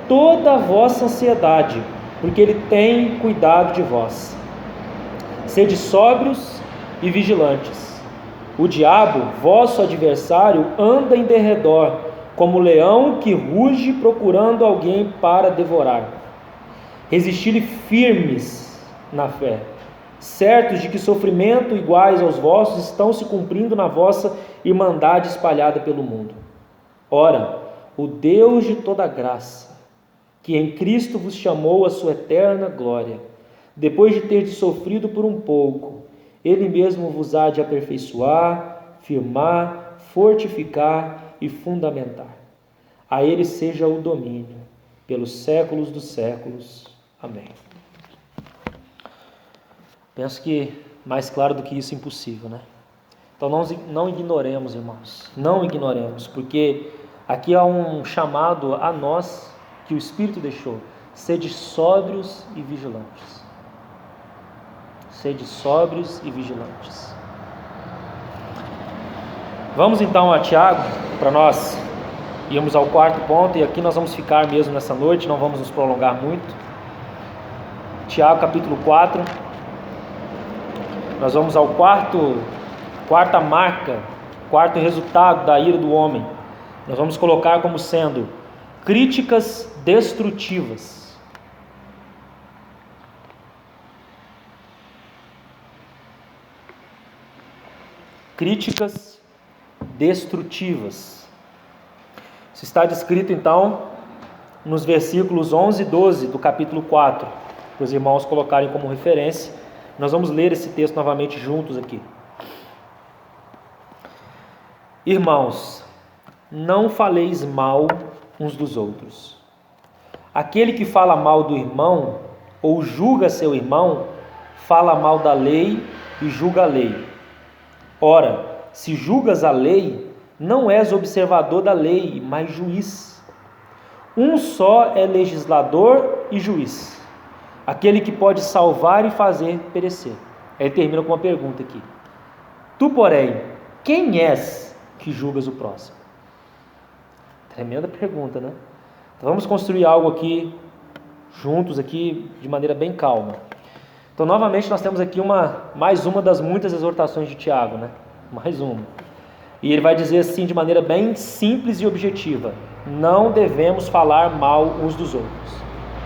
toda a vossa ansiedade, porque Ele tem cuidado de vós. Sede sóbrios e vigilantes. O diabo, vosso adversário, anda em derredor, como leão que ruge procurando alguém para devorar. Resisti-lhe firmes na fé, certos de que sofrimento iguais aos vossos estão se cumprindo na vossa irmandade espalhada pelo mundo. Ora, o Deus de toda graça, que em Cristo vos chamou à sua eterna glória, depois de terdes sofrido por um pouco, Ele mesmo vos há de aperfeiçoar, firmar, fortificar e fundamentar. A Ele seja o domínio, pelos séculos dos séculos. Amém. Penso que mais claro do que isso é impossível, né? Então não ignoremos, irmãos, não ignoremos, porque aqui há um chamado a nós que o Espírito deixou: sede sóbrios e vigilantes. Sede sóbrios e vigilantes. Vamos então a Tiago, para nós irmos ao 4º ponto, e aqui nós vamos ficar mesmo nessa noite, não vamos nos prolongar muito. Tiago capítulo 4, nós vamos ao quarta marca, quarto resultado da ira do homem. Nós vamos colocar como sendo críticas destrutivas. Críticas destrutivas. Isso está descrito então nos versículos 11 e 12 do capítulo 4, para os irmãos colocarem como referência. Nós vamos ler esse texto novamente juntos aqui. Irmãos, não faleis mal uns dos outros. Aquele que fala mal do irmão ou julga seu irmão, fala mal da lei e julga a lei. Ora, se julgas a lei, não és observador da lei, mas juiz. Um só é legislador e juiz, aquele que pode salvar e fazer perecer. Ele termina com uma pergunta aqui. Tu, porém, quem és que julgas o próximo? Tremenda pergunta, né? Então vamos construir algo aqui, juntos aqui, de maneira bem calma. Então, novamente, nós temos aqui mais uma das muitas exortações de Tiago, né? Mais uma. E ele vai dizer assim, de maneira bem simples e objetiva: não devemos falar mal uns dos outros.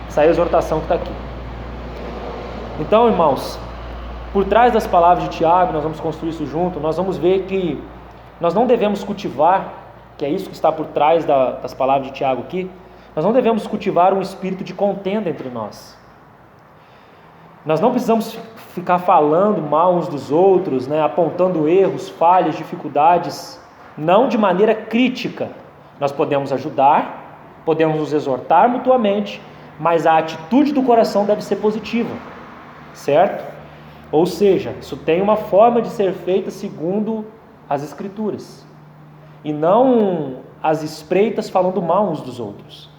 Essa é a exortação que está aqui. Então, irmãos, por trás das palavras de Tiago, nós vamos construir isso junto, nós vamos ver que nós não devemos cultivar, que é isso que está por trás das palavras de Tiago aqui, nós não devemos cultivar um espírito de contenda entre nós. Nós não precisamos ficar falando mal uns dos outros, né, apontando erros, falhas, dificuldades, não de maneira crítica. Nós podemos ajudar, podemos nos exortar mutuamente, mas a atitude do coração deve ser positiva, certo? Ou seja, isso tem uma forma de ser feita segundo as Escrituras, e não as espreitas falando mal uns dos outros,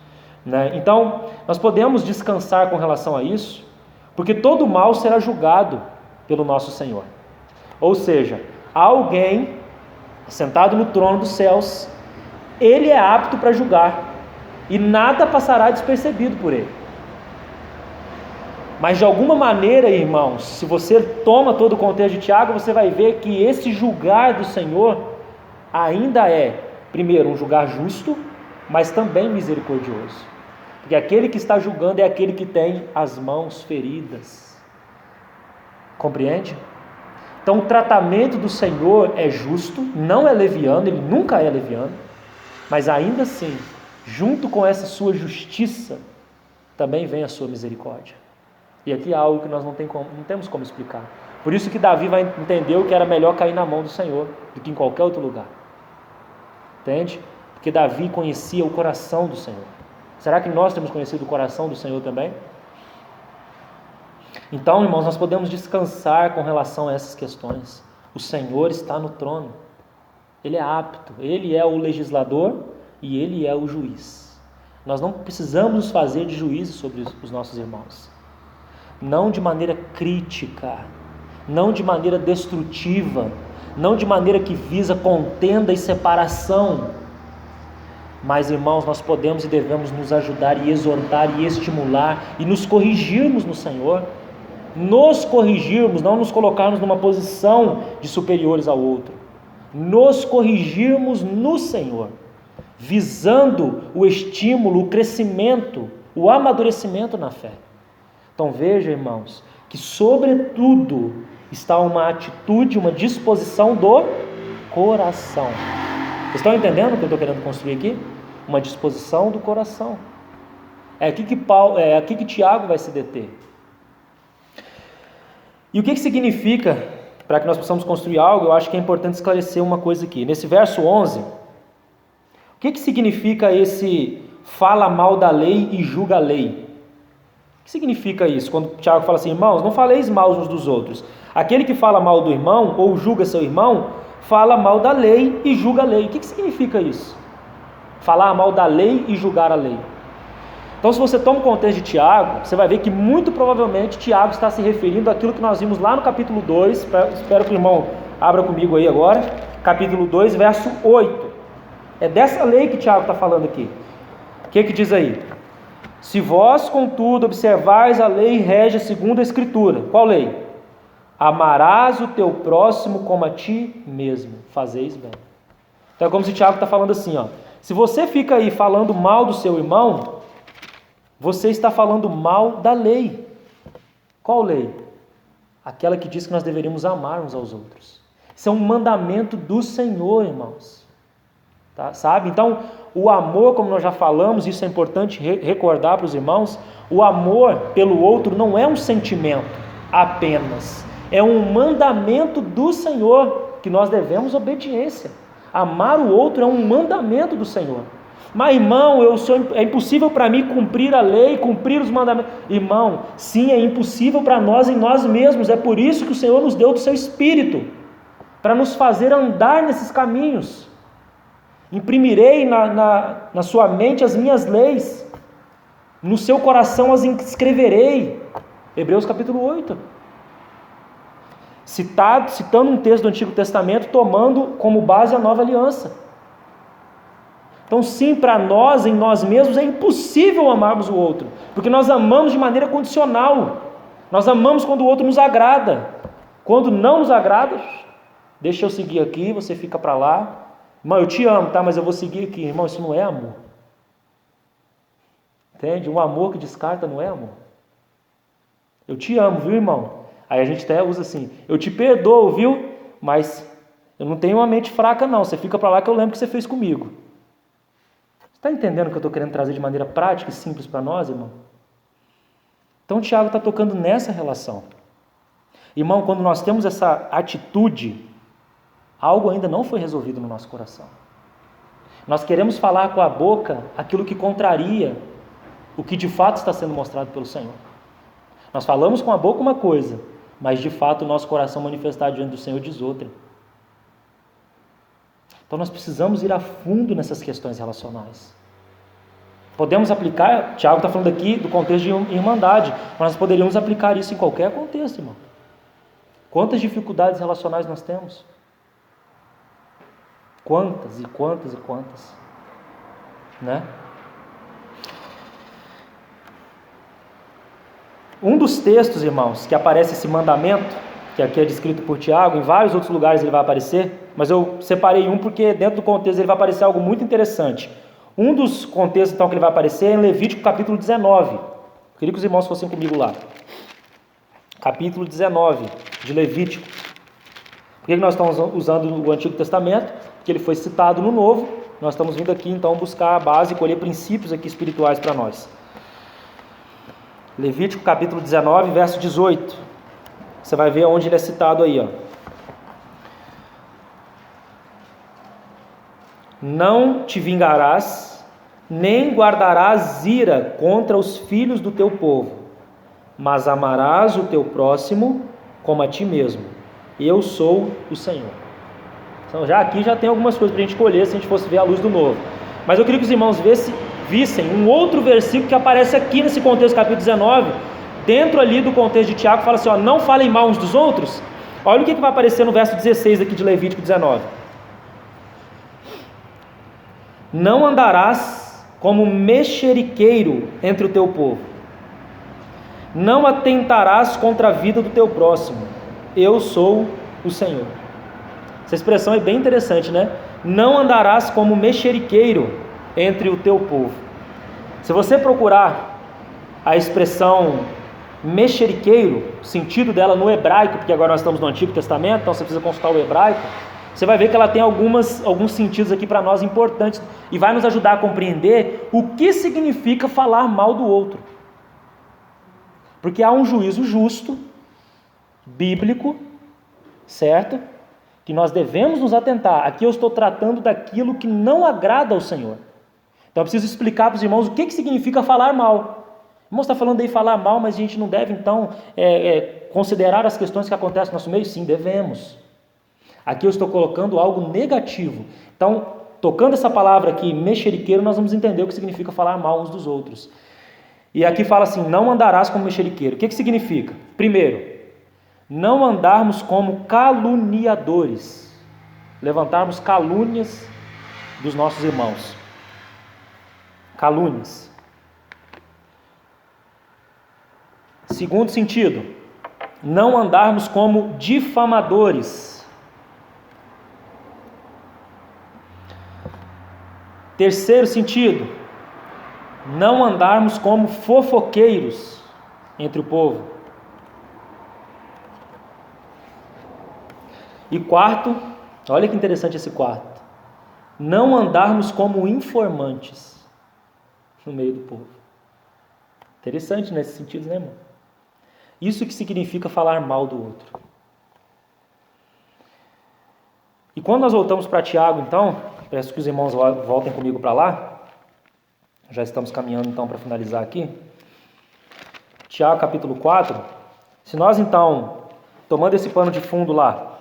né? Então, nós podemos descansar com relação a isso, porque todo mal será julgado pelo nosso Senhor. Ou seja, há alguém sentado no trono dos céus, ele é apto para julgar, e nada passará despercebido por ele. Mas de alguma maneira, irmãos, se você toma todo o contexto de Tiago, você vai ver que esse julgar do Senhor ainda é, primeiro, um julgar justo, mas também misericordioso. Porque aquele que está julgando é aquele que tem as mãos feridas. Compreende? Então o tratamento do Senhor é justo, não é leviano, ele nunca é leviano, mas ainda assim, junto com essa sua justiça, também vem a sua misericórdia. E aqui há algo que nós não temos como explicar. Por isso que Davi vai entender que era melhor cair na mão do Senhor do que em qualquer outro lugar. Entende? Porque Davi conhecia o coração do Senhor. Será que nós temos conhecido o coração do Senhor também? Então, irmãos, nós podemos descansar com relação a essas questões. O Senhor está no trono. Ele é apto. Ele é o legislador e Ele é o juiz. Nós não precisamos nos fazer de juízo sobre os nossos irmãos. Não de maneira crítica, não de maneira destrutiva, não de maneira que visa contenda e separação. Mas, irmãos, nós podemos e devemos nos ajudar e exortar e estimular e nos corrigirmos no Senhor. Nos corrigirmos, não nos colocarmos numa posição de superiores ao outro. Nos corrigirmos no Senhor, visando o estímulo, o crescimento, o amadurecimento na fé. Então veja, irmãos, que sobretudo está uma atitude, uma disposição do coração. Vocês estão entendendo o que eu estou querendo construir aqui? Uma disposição do coração. É aqui que Tiago vai se deter. E o que significa, para que nós possamos construir algo, eu acho que é importante esclarecer uma coisa aqui. Nesse verso 11, o que significa esse fala mal da lei e julga a lei? O que significa isso? Quando Tiago fala assim, irmãos, não faleis mal uns dos outros. Aquele que fala mal do irmão ou julga seu irmão, fala mal da lei e julga a lei. O que significa isso? Falar mal da lei e julgar a lei. Então, se você toma o contexto de Tiago, você vai ver que muito provavelmente Tiago está se referindo àquilo que nós vimos lá no capítulo 2, espero que o irmão abra comigo aí agora, capítulo 2, verso 8. É dessa lei que Tiago está falando aqui. O que diz aí? Se vós, contudo, observais a lei rege segundo a Escritura. Qual lei? Amarás o teu próximo como a ti mesmo. Fazeis bem. Então é como se Tiago está falando assim, ó. Se você fica aí falando mal do seu irmão, você está falando mal da lei. Qual lei? Aquela que diz que nós deveríamos amar uns aos outros. Isso é um mandamento do Senhor, irmãos. Tá? Sabe? Então, o amor, como nós já falamos, isso é importante recordar para os irmãos, o amor pelo outro não é um sentimento apenas. É um mandamento do Senhor, que nós devemos obediência. Amar o outro é um mandamento do Senhor. Mas, irmão, é impossível para mim cumprir a lei, cumprir os mandamentos. Irmão, sim, é impossível para nós em nós mesmos. É por isso que o Senhor nos deu do seu Espírito, para nos fazer andar nesses caminhos. Imprimirei na sua mente as minhas leis, no seu coração as escreverei. Hebreus capítulo 8. Citando um texto do Antigo Testamento, tomando como base a nova aliança. Então sim, para nós, em nós mesmos, é impossível amarmos o outro, porque nós amamos de maneira condicional. Nós amamos quando o outro nos agrada. Quando não nos agrada, deixa eu seguir aqui, você fica para lá. Irmão, eu te amo, tá? Mas eu vou seguir aqui. Irmão, isso não é amor. Entende? Um amor que descarta não é amor. Eu te amo, viu, irmão? Aí a gente até usa assim, eu te perdoo, viu? Mas eu não tenho uma mente fraca, não. Você fica para lá que eu lembro que você fez comigo. Você está entendendo o que eu estou querendo trazer de maneira prática e simples para nós, irmão? Então o Tiago está tocando nessa relação. Irmão, quando nós temos essa atitude, algo ainda não foi resolvido no nosso coração. Nós queremos falar com a boca aquilo que contraria o que de fato está sendo mostrado pelo Senhor. Nós falamos com a boca uma coisa, mas de fato o nosso coração manifestado diante do Senhor diz outra. Então nós precisamos ir a fundo nessas questões relacionais. Podemos aplicar, Tiago está falando aqui do contexto de irmandade, mas nós poderíamos aplicar isso em qualquer contexto, irmão. Quantas dificuldades relacionais nós temos? Quantas e quantas e quantas, né? Um dos textos, irmãos, que aparece esse mandamento, que aqui é descrito por Tiago, em vários outros lugares ele vai aparecer, mas eu separei um porque dentro do contexto ele vai aparecer algo muito interessante. Um dos contextos, então, que ele vai aparecer é em Levítico capítulo 19. Eu queria que os irmãos fossem comigo lá. Capítulo 19 de Levítico. Por que nós estamos usando o Antigo Testamento? Porque ele foi citado no Novo. Nós estamos vindo aqui, então, buscar a base e colher princípios aqui espirituais para nós. Levítico capítulo 19, verso 18. Você vai ver onde ele é citado aí, ó. Não te vingarás, nem guardarás ira contra os filhos do teu povo, mas amarás o teu próximo como a ti mesmo. Eu sou o Senhor. Então já aqui já tem algumas coisas para a gente colher se a gente fosse ver a luz do novo. Mas eu queria que os irmãos vissem um outro versículo que aparece aqui nesse contexto, capítulo 19, dentro ali do contexto de Tiago, fala assim, ó, não falem mal uns dos outros. Olha o que vai aparecer no verso 16 aqui de Levítico 19. Não andarás como mexeriqueiro entre o teu povo. Não atentarás contra a vida do teu próximo. Eu sou o Senhor. Essa expressão é bem interessante, né? Não andarás como mexeriqueiro entre o teu povo. Se você procurar a expressão mexeriqueiro, o sentido dela no hebraico, porque agora nós estamos no Antigo Testamento, então você precisa consultar o hebraico, você vai ver que ela tem alguns sentidos aqui para nós importantes e vai nos ajudar a compreender o que significa falar mal do outro. Porque há um juízo justo, bíblico, certo? Que nós devemos nos atentar. Aqui eu estou tratando daquilo que não agrada ao Senhor. Então eu preciso explicar para os irmãos o que significa falar mal. O irmão está falando aí falar mal, mas a gente não deve então considerar as questões que acontecem no nosso meio? Sim, devemos. Aqui eu estou colocando algo negativo. Então, tocando essa palavra aqui, mexeriqueiro, nós vamos entender o que significa falar mal uns dos outros. E aqui fala assim, não andarás como mexeriqueiro. O que significa? Primeiro, não andarmos como caluniadores. Levantarmos calúnias dos nossos irmãos. Calúnias. Segundo sentido, não andarmos como difamadores. Terceiro sentido, não andarmos como fofoqueiros entre o povo. E quarto, olha que interessante esse quarto, não andarmos como informantes no meio do povo. Interessante nesse sentido, né, irmão? Isso que significa falar mal do outro. E quando nós voltamos para Tiago, então, peço que os irmãos voltem comigo para lá. Já estamos caminhando, então, para finalizar aqui. Tiago, capítulo 4. Se nós, então, tomando esse pano de fundo lá,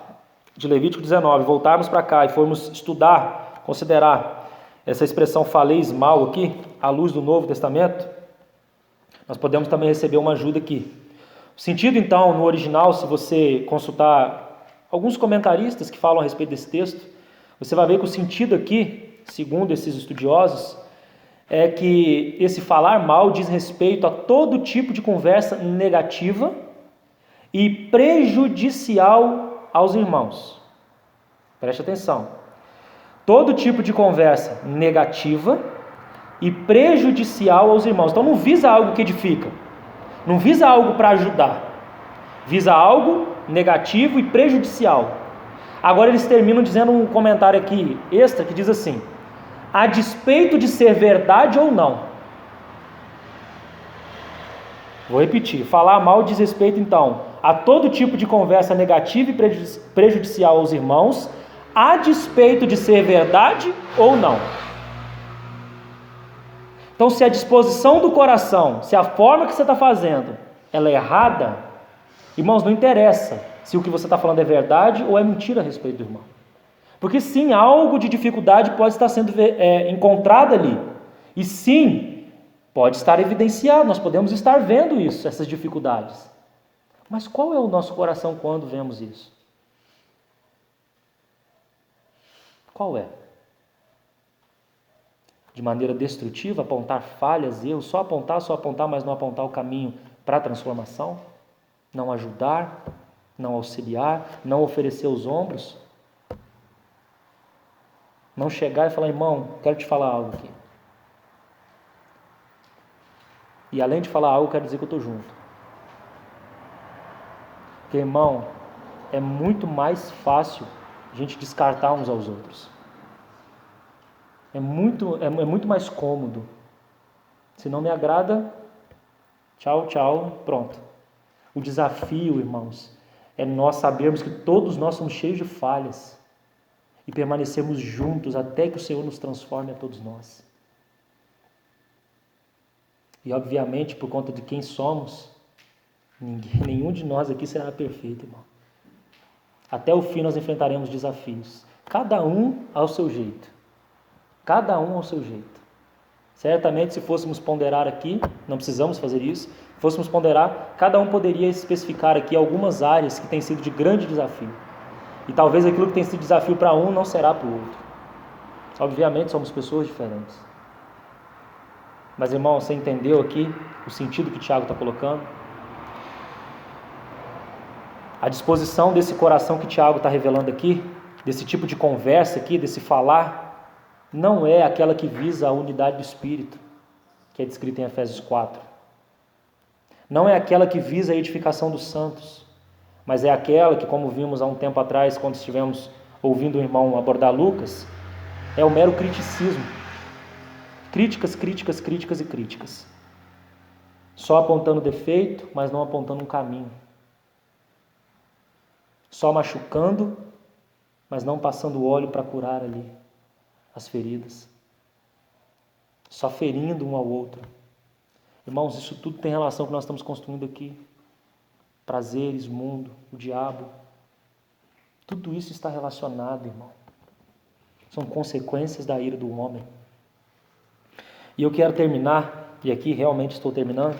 de Levítico 19, voltarmos para cá e formos estudar, considerar essa expressão faleis mal aqui, à luz do Novo Testamento, nós podemos também receber uma ajuda aqui. O sentido, então, no original, se você consultar alguns comentaristas que falam a respeito desse texto, você vai ver que o sentido aqui, segundo esses estudiosos, é que esse falar mal diz respeito a todo tipo de conversa negativa e prejudicial aos irmãos. Preste atenção. Todo tipo de conversa negativa e prejudicial aos irmãos. Então não visa algo que edifica, não visa algo para ajudar, visa algo negativo e prejudicial. Agora eles terminam dizendo um comentário aqui extra que diz assim: a despeito de ser verdade ou não. Vou repetir, falar mal diz respeito então a todo tipo de conversa negativa e prejudicial aos irmãos, a despeito de ser verdade ou não. Então, se a disposição do coração, se a forma que você está fazendo, ela é errada, irmãos, não interessa se o que você está falando é verdade ou é mentira a respeito do irmão. Porque sim, algo de dificuldade pode estar sendo encontrado ali. E sim, pode estar evidenciado, nós podemos estar vendo isso, essas dificuldades. Mas qual é o nosso coração quando vemos isso? Qual é? De maneira destrutiva, apontar falhas, erros, só apontar, mas não apontar o caminho para a transformação? Não ajudar, não auxiliar, não oferecer os ombros? Não chegar e falar: irmão, quero te falar algo aqui. E além de falar algo, quero dizer que eu estou junto. Porque, irmão, é muito mais fácil a gente descartar uns aos outros. É muito mais cômodo. Se não me agrada, tchau, tchau, pronto. O desafio, irmãos, é nós sabermos que todos nós somos cheios de falhas e permanecermos juntos até que o Senhor nos transforme a todos nós. E obviamente, por conta de quem somos, nenhum de nós aqui será perfeito, irmão. Até o fim nós enfrentaremos desafios, cada um ao seu jeito. Cada um ao seu jeito. Certamente, se fôssemos ponderar aqui, não precisamos fazer isso, se fôssemos ponderar, cada um poderia especificar aqui algumas áreas que têm sido de grande desafio. E talvez aquilo que tem sido desafio para um não será para o outro. Obviamente, somos pessoas diferentes. Mas, irmão, você entendeu aqui o sentido que o Tiago está colocando? A disposição desse coração que o Tiago está revelando aqui, desse tipo de conversa aqui, desse falar, não é aquela que visa a unidade do Espírito, que é descrita em Efésios 4. Não é aquela que visa a edificação dos santos, mas é aquela que, como vimos há um tempo atrás, quando estivemos ouvindo o irmão abordar Lucas, é o mero criticismo. Críticas, críticas, críticas e críticas. Só apontando defeito, mas não apontando um caminho. Só machucando, mas não passando óleo para curar ali as feridas. Só ferindo um ao outro. Irmãos, isso tudo tem relação com o que nós estamos construindo aqui. Prazeres, mundo, o diabo. Tudo isso está relacionado, irmão. São consequências da ira do homem. E eu quero terminar, e aqui realmente estou terminando,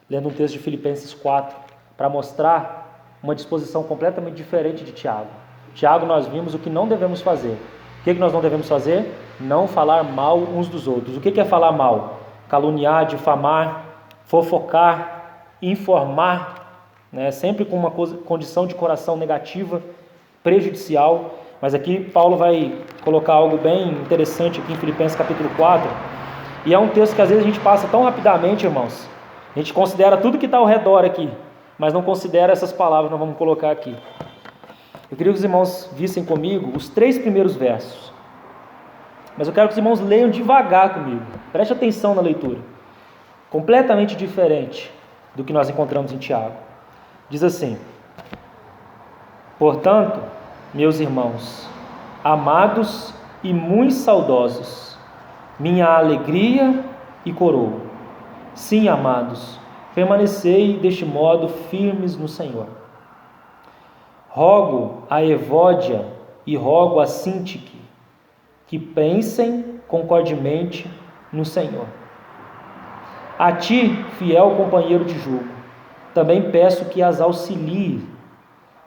lendo um texto de Filipenses 4, para mostrar uma disposição completamente diferente de Tiago. Tiago, nós vimos o que não devemos fazer. O que nós não devemos fazer? Não falar mal uns dos outros. O que é falar mal? Caluniar, difamar, fofocar, informar, né? Sempre com uma condição de coração negativa, prejudicial. Mas aqui Paulo vai colocar algo bem interessante aqui em Filipenses capítulo 4. E é um texto que às vezes a gente passa tão rapidamente, irmãos. A gente considera tudo que está ao redor aqui, mas não considera essas palavras que nós vamos colocar aqui. Eu queria que os irmãos vissem comigo os 3 primeiros versos. Mas eu quero que os irmãos leiam devagar comigo. Preste atenção na leitura. Completamente diferente do que nós encontramos em Tiago. Diz assim: portanto, meus irmãos, amados e muito saudosos, minha alegria e coroa. Sim, amados, permanecei deste modo firmes no Senhor. Rogo a Evódia e rogo a Sintique que pensem concordemente no Senhor. A ti, fiel companheiro de jugo, também peço que as auxilie,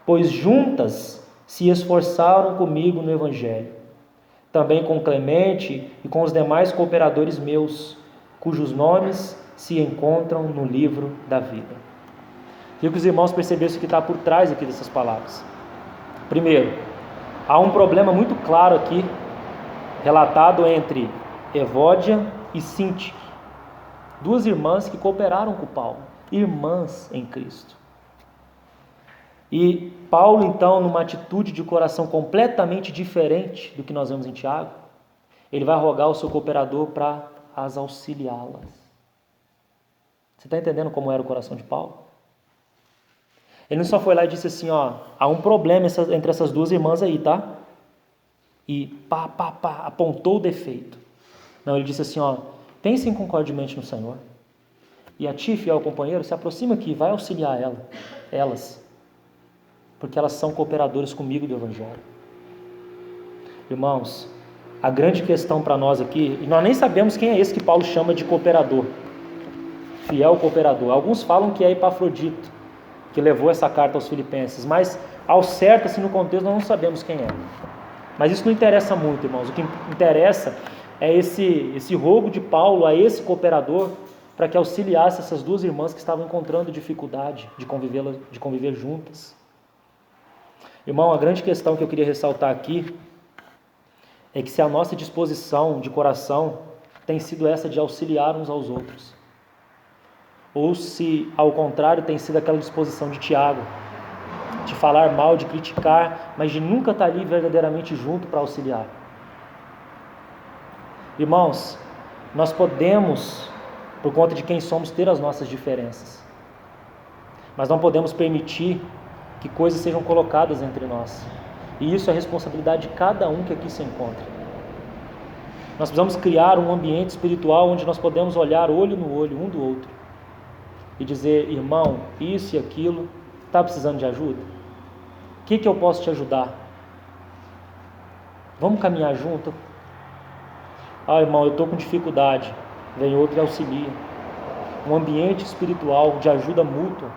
pois juntas se esforçaram comigo no Evangelho. Também com Clemente e com os demais cooperadores meus, cujos nomes se encontram no livro da vida. Queria que os irmãos percebessem o que está por trás aqui dessas palavras. Primeiro, há um problema muito claro aqui, relatado entre Evódia e Sintique, duas irmãs que cooperaram com Paulo, irmãs em Cristo. E Paulo, então, numa atitude de coração completamente diferente do que nós vemos em Tiago, ele vai rogar ao seu cooperador para as auxiliá-las. Você está entendendo como era o coração de Paulo? Ele não só foi lá e disse assim, há um problema entre essas duas irmãs aí, tá? E apontou o defeito. Não, ele disse assim, pensem concordemente no Senhor. E a ti, fiel companheiro, se aproxima aqui, vai auxiliar elas. Porque elas são cooperadoras comigo do Evangelho. Irmãos, a grande questão para nós aqui, e nós nem sabemos quem é esse que Paulo chama de cooperador. Fiel cooperador. Alguns falam que é Epafrodito, que levou essa carta aos Filipenses, mas ao certo, assim, no contexto, nós não sabemos quem é. Mas isso não interessa muito, irmãos. O que interessa é esse rogo de Paulo a esse cooperador para que auxiliasse essas duas irmãs que estavam encontrando dificuldade de conviver juntas. Irmão, a grande questão que eu queria ressaltar aqui é que se a nossa disposição de coração tem sido essa de auxiliar uns aos outros, ou se, ao contrário, tem sido aquela disposição de Tiago, de falar mal, de criticar, mas de nunca estar ali verdadeiramente junto para auxiliar. Irmãos, nós podemos, por conta de quem somos, ter as nossas diferenças, mas não podemos permitir que coisas sejam colocadas entre nós. E isso é responsabilidade de cada um que aqui se encontra. Nós precisamos criar um ambiente espiritual onde nós podemos olhar olho no olho um do outro e dizer, irmão, isso e aquilo, está precisando de ajuda? O que eu posso te ajudar? Vamos caminhar junto? Irmão, eu estou com dificuldade. Vem outro e auxilia. Um ambiente espiritual de ajuda mútua.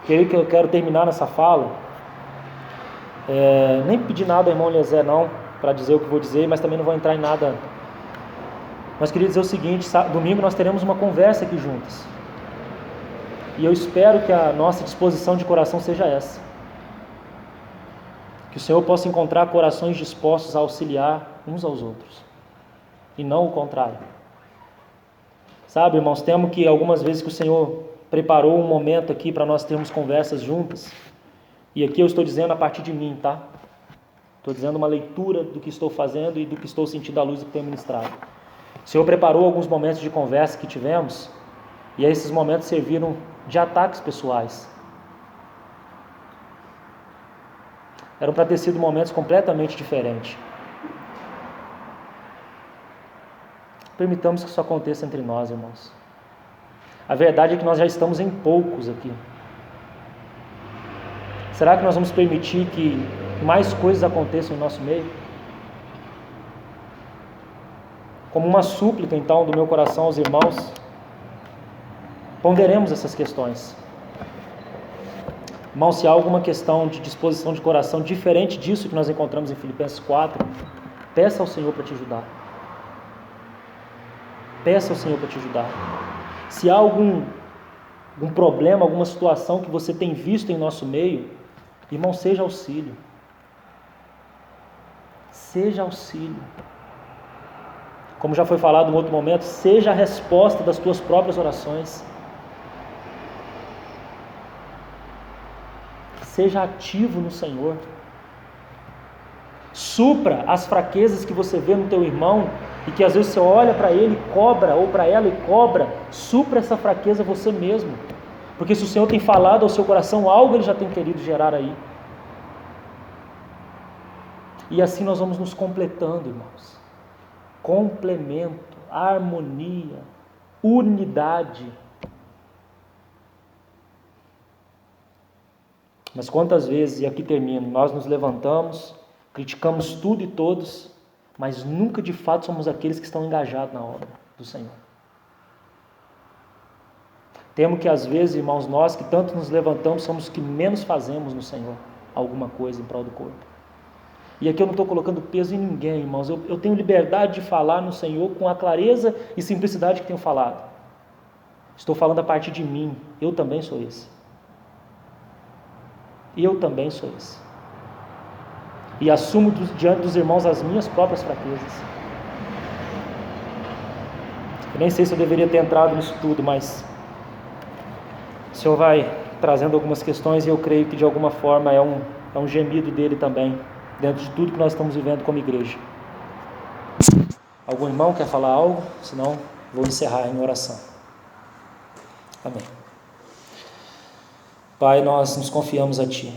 Eu quero terminar nessa fala, nem pedir nada ao irmão Eliezer não, para dizer o que vou dizer, mas também não vou entrar em nada. Mas queria dizer o seguinte, domingo nós teremos uma conversa aqui juntas, e eu espero que a nossa disposição de coração seja essa, que o Senhor possa encontrar corações dispostos a auxiliar uns aos outros, e não o contrário. Sabe, irmãos, temo que algumas vezes que o Senhor preparou um momento aqui para nós termos conversas juntas, e aqui eu estou dizendo a partir de mim, tá? Estou dizendo uma leitura do que estou fazendo e do que estou sentindo à luz do que tenho ministrado. O Senhor preparou alguns momentos de conversa que tivemos, e esses momentos serviram de ataques pessoais. Eram para ter sido momentos completamente diferentes. Permitamos que isso aconteça entre nós, irmãos. A verdade é que nós já estamos em poucos aqui. Será que nós vamos permitir que mais coisas aconteçam em nosso meio? Como uma súplica, então, do meu coração aos irmãos, ponderemos essas questões. Irmão, se há alguma questão de disposição de coração diferente disso que nós encontramos em Filipenses 4, peça ao Senhor para te ajudar. Peça ao Senhor para te ajudar. Se há algum problema, alguma situação que você tem visto em nosso meio, irmão, seja auxílio. Seja auxílio. Como já foi falado em outro momento, seja a resposta das tuas próprias orações. Seja ativo no Senhor. Supra as fraquezas que você vê no teu irmão e que às vezes você olha para ele e cobra, ou para ela e cobra. Supra essa fraqueza você mesmo. Porque se o Senhor tem falado ao seu coração, algo Ele já tem querido gerar aí. E assim nós vamos nos completando, irmãos. Complemento, harmonia, unidade. Mas quantas vezes, e aqui termino, nós nos levantamos, criticamos tudo e todos, mas nunca de fato somos aqueles que estão engajados na obra do Senhor. Temo que às vezes, irmãos, nós que tanto nos levantamos, somos os que menos fazemos no Senhor alguma coisa em prol do corpo. E aqui eu não estou colocando peso em ninguém, irmãos. Eu tenho liberdade de falar no Senhor com a clareza e simplicidade que tenho falado. Estou falando a partir de mim. Eu também sou esse. Eu também sou esse. E assumo diante dos irmãos as minhas próprias fraquezas. Eu nem sei se eu deveria ter entrado nisso tudo, mas o Senhor vai trazendo algumas questões e eu creio que de alguma forma é um gemido dele também, dentro de tudo que nós estamos vivendo como igreja. Algum irmão quer falar algo? Senão vou encerrar em oração. Amém. Pai, nós nos confiamos a Ti.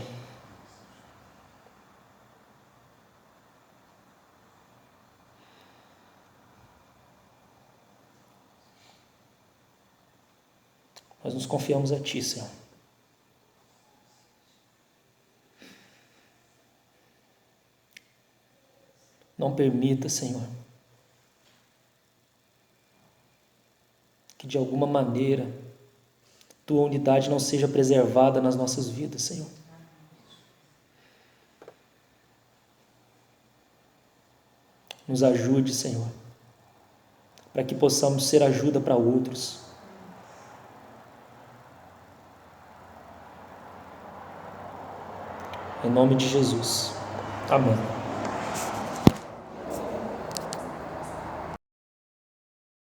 Nós nos confiamos a Ti, Senhor. Não permita, Senhor, que de alguma maneira Tua unidade não seja preservada nas nossas vidas, Senhor. Nos ajude, Senhor, para que possamos ser ajuda para outros. Em nome de Jesus. Amém.